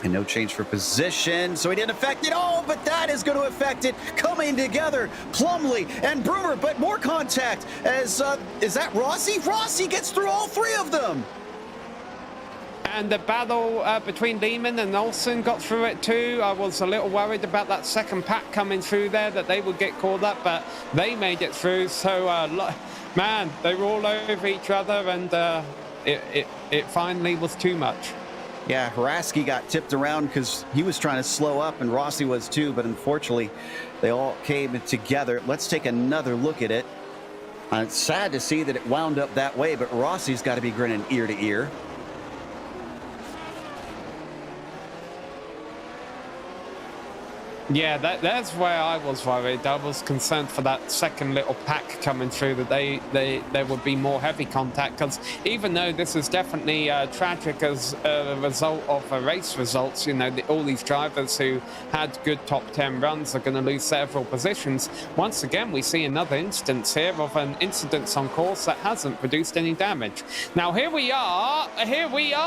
And no change for position, so he didn't affect it. Oh, but that is going to affect it. Coming together, Plumley and Broomer, but more contact as, is that Rossi? Rossi gets through all 3 of them. And the battle between Lehman and Olsen got through it too. I was a little worried about that second pack coming through there, that they would get caught up, but they made it through. So, man, they were all over each other, and it finally was too much. Yeah, Haraski got tipped around because he was trying to slow up, and Rossi was too, but unfortunately, they all came together. Let's take another look at it. It's sad to see that it wound up that way, but Rossi's got to be grinning ear to ear. Yeah, that's where I was worried. I was concerned for that second little pack coming through, that there would be more heavy contact, because even though this is definitely tragic as a result of race results, you know, all these drivers who had good top 10 runs are going to lose several positions. Once again, we see another instance here of an incident on course that hasn't produced any damage. Now here we are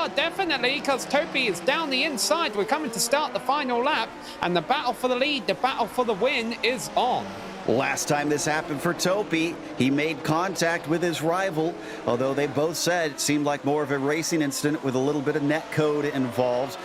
definitely, because Topi is down the inside. We're coming to start the final lap, and the battle for the lead, the battle for the win is on. Last time this happened for Topi, he made contact with his rival, although they both said it seemed like more of a racing incident with a little bit of net code involved.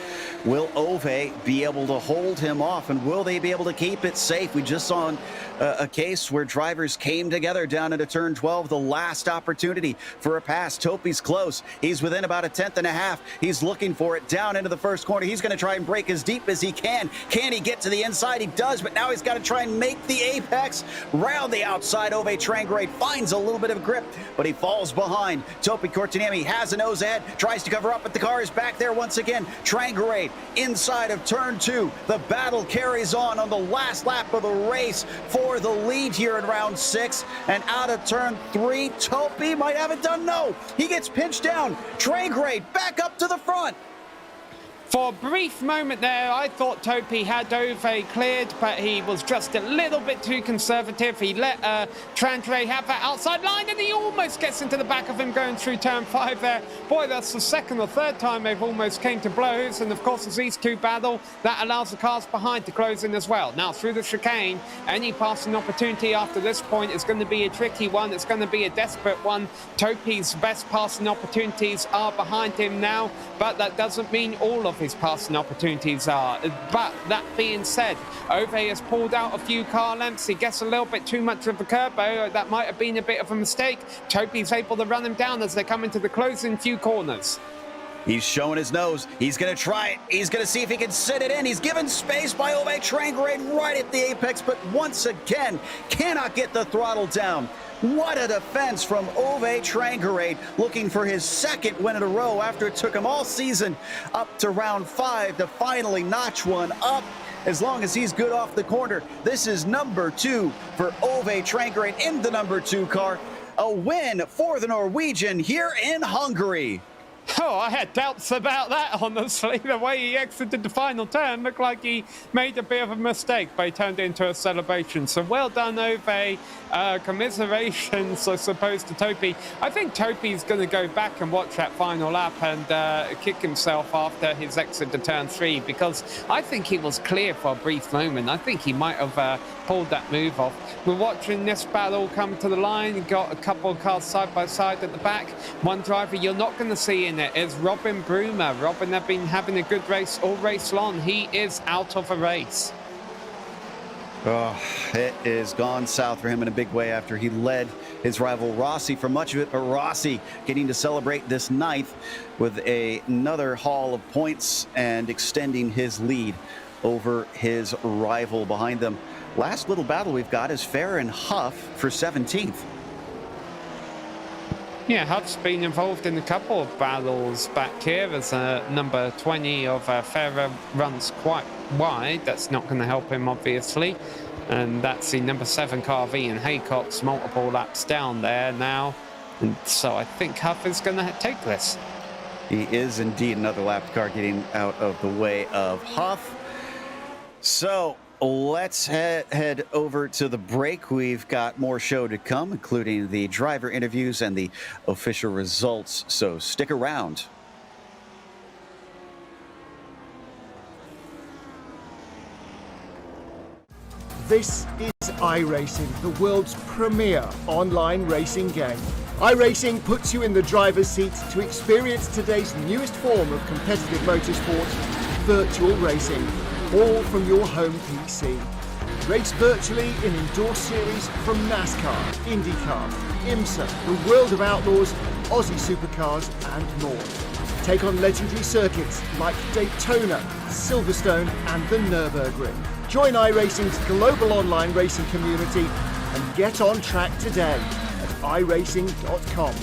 Will Ove be able to hold him off, and will they be able to keep it safe? We just saw a case where drivers came together down into turn 12, the last opportunity for a pass. Topi's close. He's within about a 10th and a half. He's looking for it down into the first corner. He's going to try and brake as deep as he can. Can he get to the inside? He does, but now he's got to try and make the apex. Round the outside, Ove Trangrade finds a little bit of grip, but he falls behind. Topi Korteniemi has a nose ahead, tries to cover up, but the car is back there once again. Trangrade inside of turn 2. The battle carries on the last lap of the race for the lead here in round 6. And out of turn 3, Topi might have it done. No, he gets pinched down. Trangrade back up to the front. For a brief moment there, I thought Topi had Ove cleared, but he was just a little bit too conservative. He let Trandre have that outside line, and he almost gets into the back of him going through turn 5 there. Boy, that's the second or third time they've almost came to blows, and of course, as these two battle, that allows the cars behind to close in as well. Now, through the chicane, any passing opportunity after this point is going to be a tricky one. It's going to be a desperate one. Topi's best passing opportunities are behind him now, but that doesn't mean all of his passing opportunities are. But that being said, Ove has pulled out a few car lengths. He gets a little bit too much of a curbo. That might have been a bit of a mistake. Topi's able to run him down as they come into the closing few corners. He's showing his nose. He's going to try it. He's going to see if he can sit it in. He's given space by Ove Trangrade right at the apex, but once again, cannot get the throttle down. What a defense from Ove Trangrade, looking for his second win in a row after it took him all season up to round 5 to finally notch one up. As long as he's good off the corner, this is number 2 for Ove Trangrade in the number 2 car. A win for the Norwegian here in Hungary. Oh, I had doubts about that, honestly. The way he exited the final turn looked like he made a bit of a mistake, but he turned it into a celebration. So well done, Ove. Commiserations, I suppose, to Topi. I think Topi's going to go back and watch that final lap and kick himself after his exit to turn 3, because I think he was clear for a brief moment. I think he might have pulled that move off. We're watching this battle come to the line. You've got a couple of cars side by side at the back. One driver you're not going to see in it is Robin Broomer. Robin had been having a good race all race long. He is out of a race. Oh, it is gone south for him in a big way after he led his rival Rossi for much of it, but Rossi getting to celebrate this 9th with another haul of points and extending his lead over his rival behind them. Last little battle we've got is Fair and Huff for 17th. Yeah, Huff's been involved in a couple of battles back here as number 20 of Fair runs quite wide. That's not going to help him, obviously. And that's the number 7 car, Ian Haycock's multiple laps down there now. And so I think Huff is going to take this. He is indeed another lap car getting out of the way of Huff. So let's head over to the break. We've got more show to come, including the driver interviews and the official results. So stick around. This is iRacing, the world's premier online racing game. iRacing puts you in the driver's seat to experience today's newest form of competitive motorsport, virtual racing, all from your home PC. Race virtually in indoor series from NASCAR, IndyCar, IMSA, the World of Outlaws, Aussie Supercars and more. Take on legendary circuits like Daytona, Silverstone and the Nürburgring. Join iRacing's global online racing community and get on track today at iRacing.com.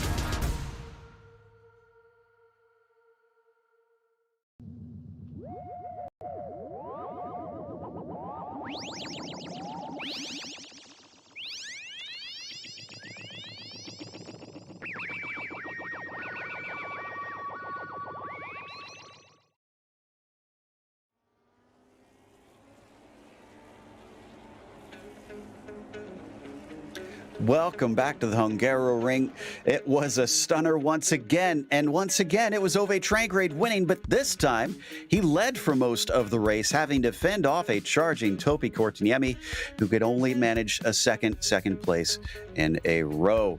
Welcome back to the Hungaroring. It was a stunner once again, and once again it was Ove Trangrade winning, but this time he led for most of the race, having to fend off a charging Topi Kortaniemi, who could only manage a second place in a row.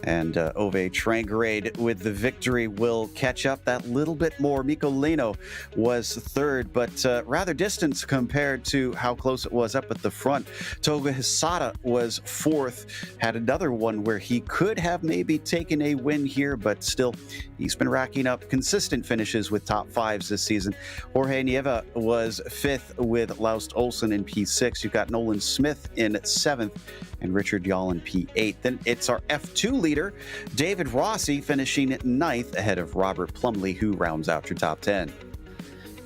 And Ove Trangrade with the victory will catch up that little bit more. Mikko Lino was third, but rather distant compared to how close it was up at the front. Toga Hisata was fourth, had another one where he could have maybe taken a win here, but still, he's been racking up consistent finishes with top fives this season. Jorge Nieva was fifth with Laust Olsen in P6. You've got Nolan Smith in seventh and Richard Yall in P8. Then it's our F2 leader, David Rossi, finishing ninth ahead of Robert Plumley, who rounds out your top 10.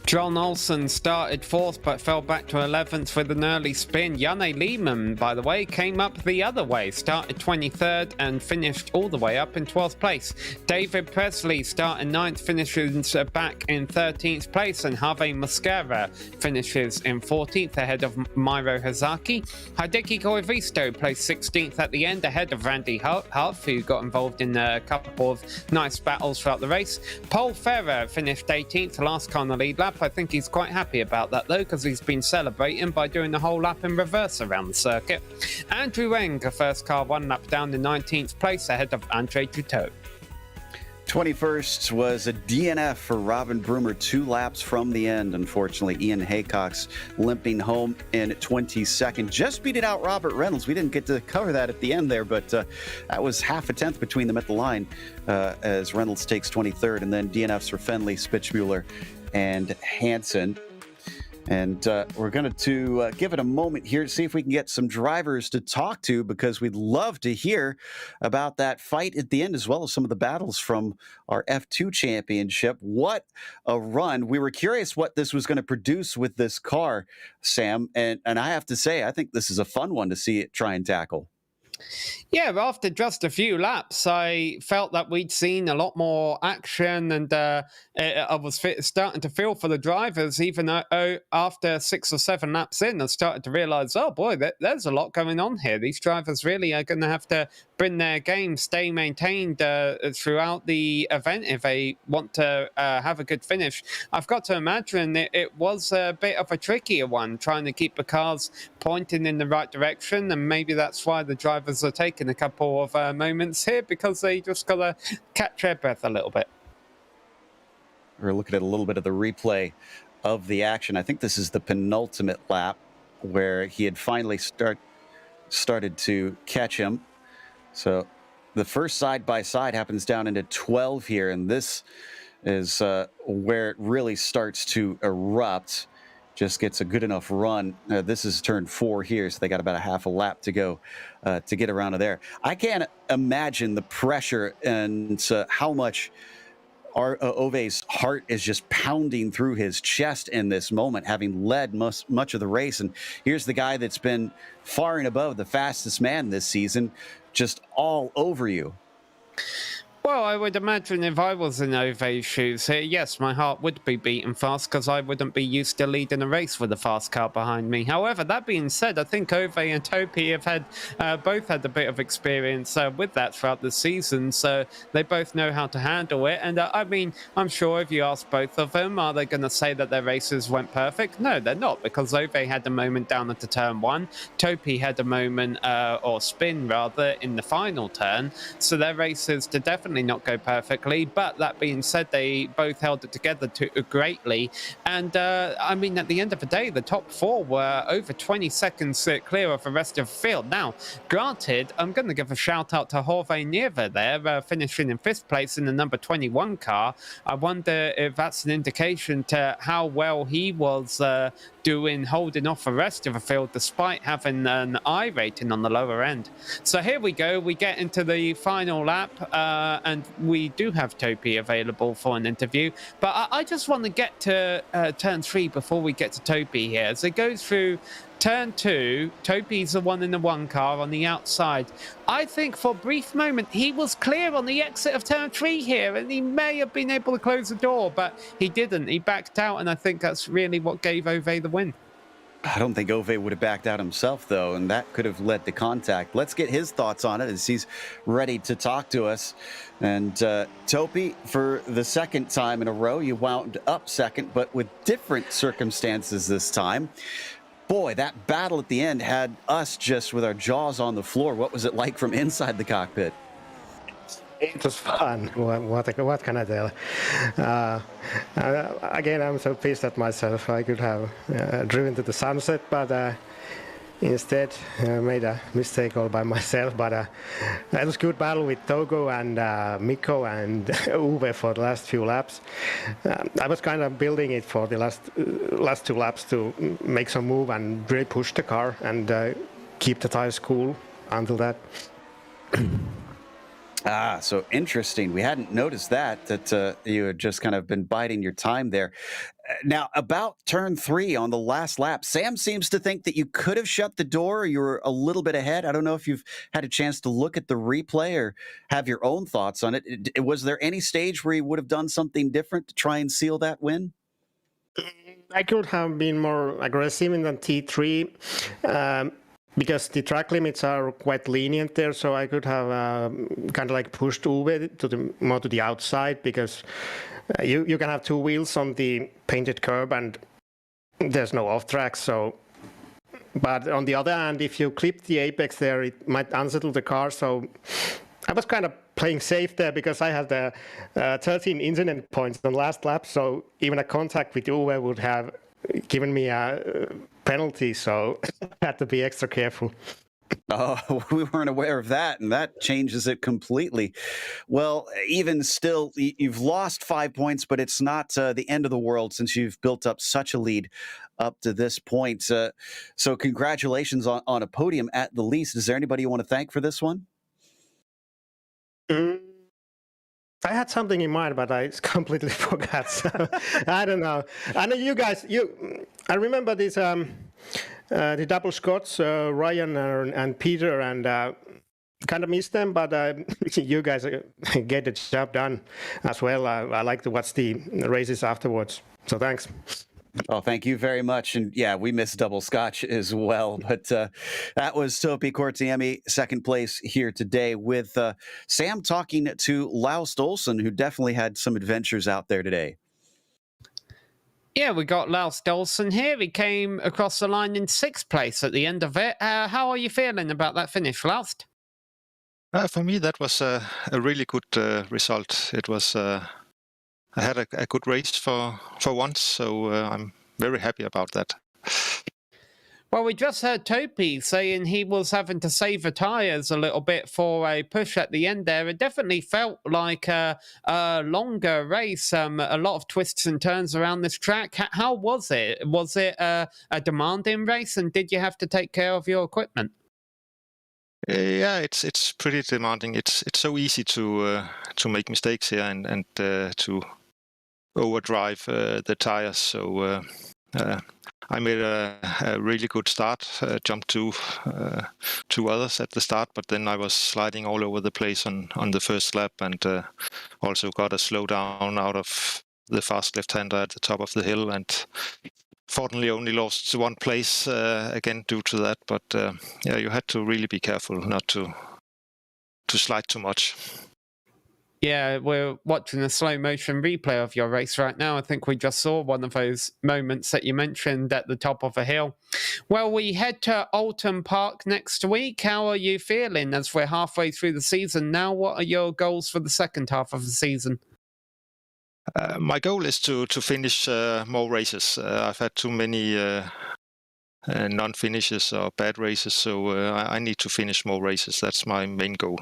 John Olsen started 4th but fell back to 11th with an early spin. Janne Lehmann, by the way, came up the other way, started 23rd and finished all the way up in 12th place. David Presley started 9th, finishes back in 13th place, and Harvey Mosquera finishes in 14th ahead of Miro Hazaki. Hideki Koivisto placed 16th at the end ahead of Randy Huff, who got involved in a couple of nice battles throughout the race. Paul Ferrer finished 18th, last car on the lead lap. I think he's quite happy about that though, because he's been celebrating by doing the whole lap in reverse around the circuit. Andrew Eng, first car, 1 lap down in 19th place ahead of Andre Duteau. 21st was a DNF for Robin Broomer, 2 laps from the end. Unfortunately, Ian Haycock's limping home in 22nd. Just beating out Robert Reynolds. We didn't get to cover that at the end there, but that was half a tenth between them at the line as Reynolds takes 23rd. And then DNFs for Fenley, Spitzmuller, and Hansen. And we're going to give it a moment here to see if we can get some drivers to talk to, because we'd love to hear about that fight at the end, as well as some of the battles from our F2 championship. What a run. We were curious what this was going to produce with this car, Sam. And I have to say, I think this is a fun one to see it try and tackle. Yeah, after just a few laps, I felt that we'd seen a lot more action, and I was starting to feel for the drivers, even though after 6 or 7 laps in, I started to realise, oh boy, there's a lot going on here. These drivers really are going to have to bring their game, stay maintained throughout the event if they want to have a good finish. I've got to imagine it was a bit of a trickier one, trying to keep the cars pointing in the right direction, and maybe that's why the drivers are taking a couple of moments here, because they just got to catch their breath a little bit. We're looking at a little bit of the replay of the action. I think this is the penultimate lap where he had finally started to catch him. So the first side-by-side happens down into 12 here, and this is where it really starts to erupt. Just gets a good enough run. This is turn 4 here, so they got about a half a lap to go to get around to there. I can't imagine the pressure and how much Ove's heart is just pounding through his chest in this moment, having led much of the race. And here's the guy that's been far and above the fastest man this season, just all over you. Well, I would imagine if I was in Ove's shoes here, yes, my heart would be beating fast, because I wouldn't be used to leading a race with a fast car behind me. However, that being said, I think Ove and Topi have both had a bit of experience with that throughout the season, so they both know how to handle it. And I mean, I'm sure if you ask both of them, are they going to say that their races went perfect? No, they're not, because Ove had a moment down at the turn 1, Topi had a moment, or spin rather, in the final turn, so their races to definitely not go perfectly. But that being said, they both held it together greatly, and I mean, at the end of the day, the top 4 were over 20 seconds clear of the rest of the field. Now, granted, I'm going to give a shout out to Jorge Nieva there, finishing in 5th place in the number 21 car. I wonder if that's an indication to how well he was doing, holding off the rest of the field despite having an I rating on the lower end. So here we go, we get into the final lap, and we do have Topi available for an interview, but I just want to get to turn 3 before we get to Topi here. As it goes through turn 2, Topi's the one in the 1 car on the outside. I think for a brief moment he was clear on the exit of turn 3 here, and he may have been able to close the door, but he didn't. He backed out, and I think that's really what gave Ove the win. I don't think Ove would have backed out himself, though, and that could have led to contact. Let's get his thoughts on it as he's ready to talk to us. And Topi, for the second time in a row, you wound up second, but with different circumstances this time. Boy, that battle at the end had us just with our jaws on the floor. What was it like from inside the cockpit? It was fun. What can I tell? Again, I'm so pissed at myself. I could have driven to the sunset, but instead made a mistake all by myself. But it was a good battle with Togo and Mikko and Uwe for the last few laps. I was kind of building it for the last 2 laps to make some move and really push the car and keep the tires cool until that. Ah, so interesting. We hadn't noticed that you had just kind of been biding your time there. Now, about turn 3 on the last lap, Sam seems to think that you could have shut the door, or you were a little bit ahead. I don't know if you've had a chance to look at the replay or have your own thoughts on it. Was there any stage where you would have done something different to try and seal that win? I could have been more aggressive in the T3 because the track limits are quite lenient there. So I could have kind of like pushed Uwe more to the outside, because you can have two wheels on the painted curb and there's no off track. So, but on the other hand, if you clip the apex there, it might unsettle the car. So I was kind of playing safe there, because I had the 13 incident points on last lap. So even a contact with Uwe would have given me a penalty. So I had to be extra careful. Oh, we weren't aware of that, and that changes it completely. Well, even still, you've lost 5 points, but it's not the end of the world, since you've built up such a lead up to this point. So congratulations on a podium at the least. Is there anybody you want to thank for this one? I had something in mind, but I completely forgot. So I don't know. I know you guys. I remember this. The double Scots, Ryan and Peter, and kind of missed them. But you guys get the job done as well. I like to watch the races afterwards. So thanks. Oh, thank you very much. And yeah, we missed double scotch as well. But that was Topi Kortiemi, second place here today, with Sam talking to Laust Olsen, who definitely had some adventures out there today. Yeah, we got Laust Olsen here. He came across the line in 6th place at the end of it. How are you feeling about that finish, Laust? For me, that was a really good result. It was... I had a good race for once, so I'm very happy about that. Well, we just heard Topi saying he was having to save the tyres a little bit for a push at the end there. It definitely felt like a longer race, a lot of twists and turns around this track. How was it? Was it a demanding race, and did you have to take care of your equipment? Yeah, it's pretty demanding. It's so easy to make mistakes here and to overdrive the tires. So I made a really good start, jumped two others at the start, but then I was sliding all over the place on the first lap, and also got a slowdown out of the fast left-hander at the top of the hill, and fortunately only lost 1 place again due to that. But yeah, you had to really be careful not to slide too much. Yeah, we're watching a slow motion replay of your race right now. I think we just saw one of those moments that you mentioned at the top of a hill. Well, we head to Alton Park next week. How are you feeling as we're halfway through the season now? What are your goals for the second half of the season? My goal is to finish more races. I've had too many non-finishes or bad races, so I need to finish more races. That's my main goal.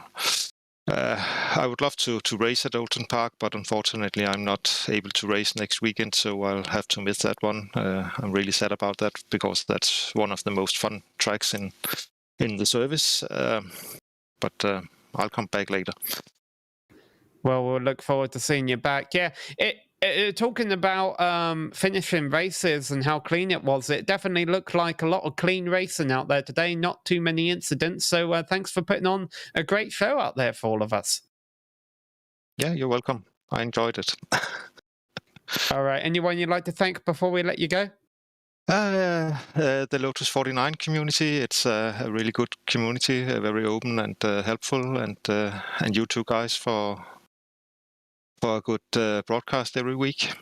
I would love to race at Alton Park, but unfortunately I'm not able to race next weekend, so I'll have to miss that one. I'm really sad about that, because that's one of the most fun tracks in the service. But I'll come back later. Well, we'll look forward to seeing you back. Yeah, talking about finishing races and how clean it was, it definitely looked like a lot of clean racing out there today. Not too many incidents. So thanks for putting on a great show out there for all of us. Yeah, you're welcome. I enjoyed it. All right. Anyone you'd like to thank before we let you go? The Lotus 49 community. It's a really good community, very open and helpful, and you two guys for a good broadcast every week.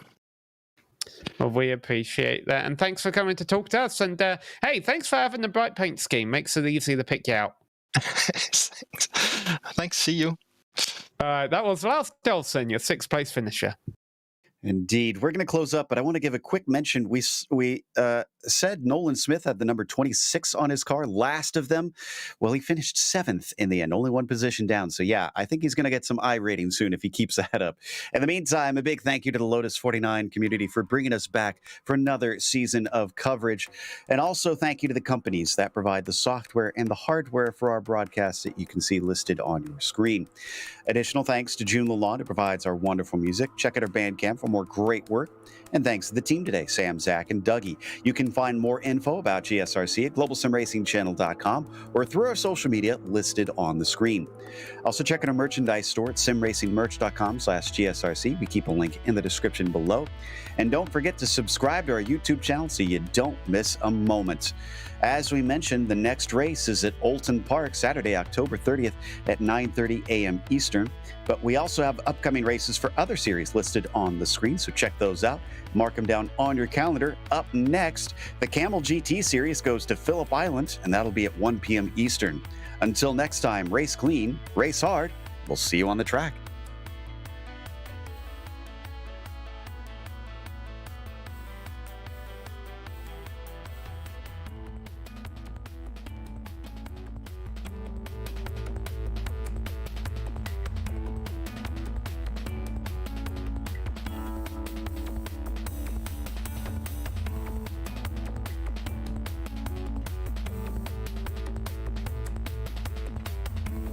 Well, we appreciate that, and thanks for coming to talk to us. And hey, thanks for having the bright paint scheme. Makes it easy to pick you out. Thanks. See you. That was Laust Olsen, your 6th place finisher. Indeed. We're going to close up, but I want to give a quick mention. We said Nolan Smith had the number 26 on his car, last of them. Well, he finished 7th in the end, only 1 position down. So yeah, I think he's going to get some I rating soon if he keeps that up. In the meantime, a big thank you to the Lotus 49 community for bringing us back for another season of coverage. And also thank you to the companies that provide the software and the hardware for our broadcasts that you can see listed on your screen. Additional thanks to June Lalonde, who provides our wonderful music. Check out our Bandcamp for more great work. And thanks to the team today, Sam, Zach, and Dougie. You can find more info about GSRC at globalsimracingchannel.com or through our social media listed on the screen. Also, check out our merchandise store at simracingmerch.com/GSRC. We keep a link in the description below. And don't forget to subscribe to our YouTube channel so you don't miss a moment. As we mentioned, the next race is at Oulton Park, Saturday, October 30th at 9:30 a.m. Eastern. But we also have upcoming races for other series listed on the screen, so check those out. Mark them down on your calendar. Up next, the Camel GT Series goes to Phillip Island, and that'll be at 1 p.m. Eastern. Until next time, race clean, race hard. We'll see you on the track.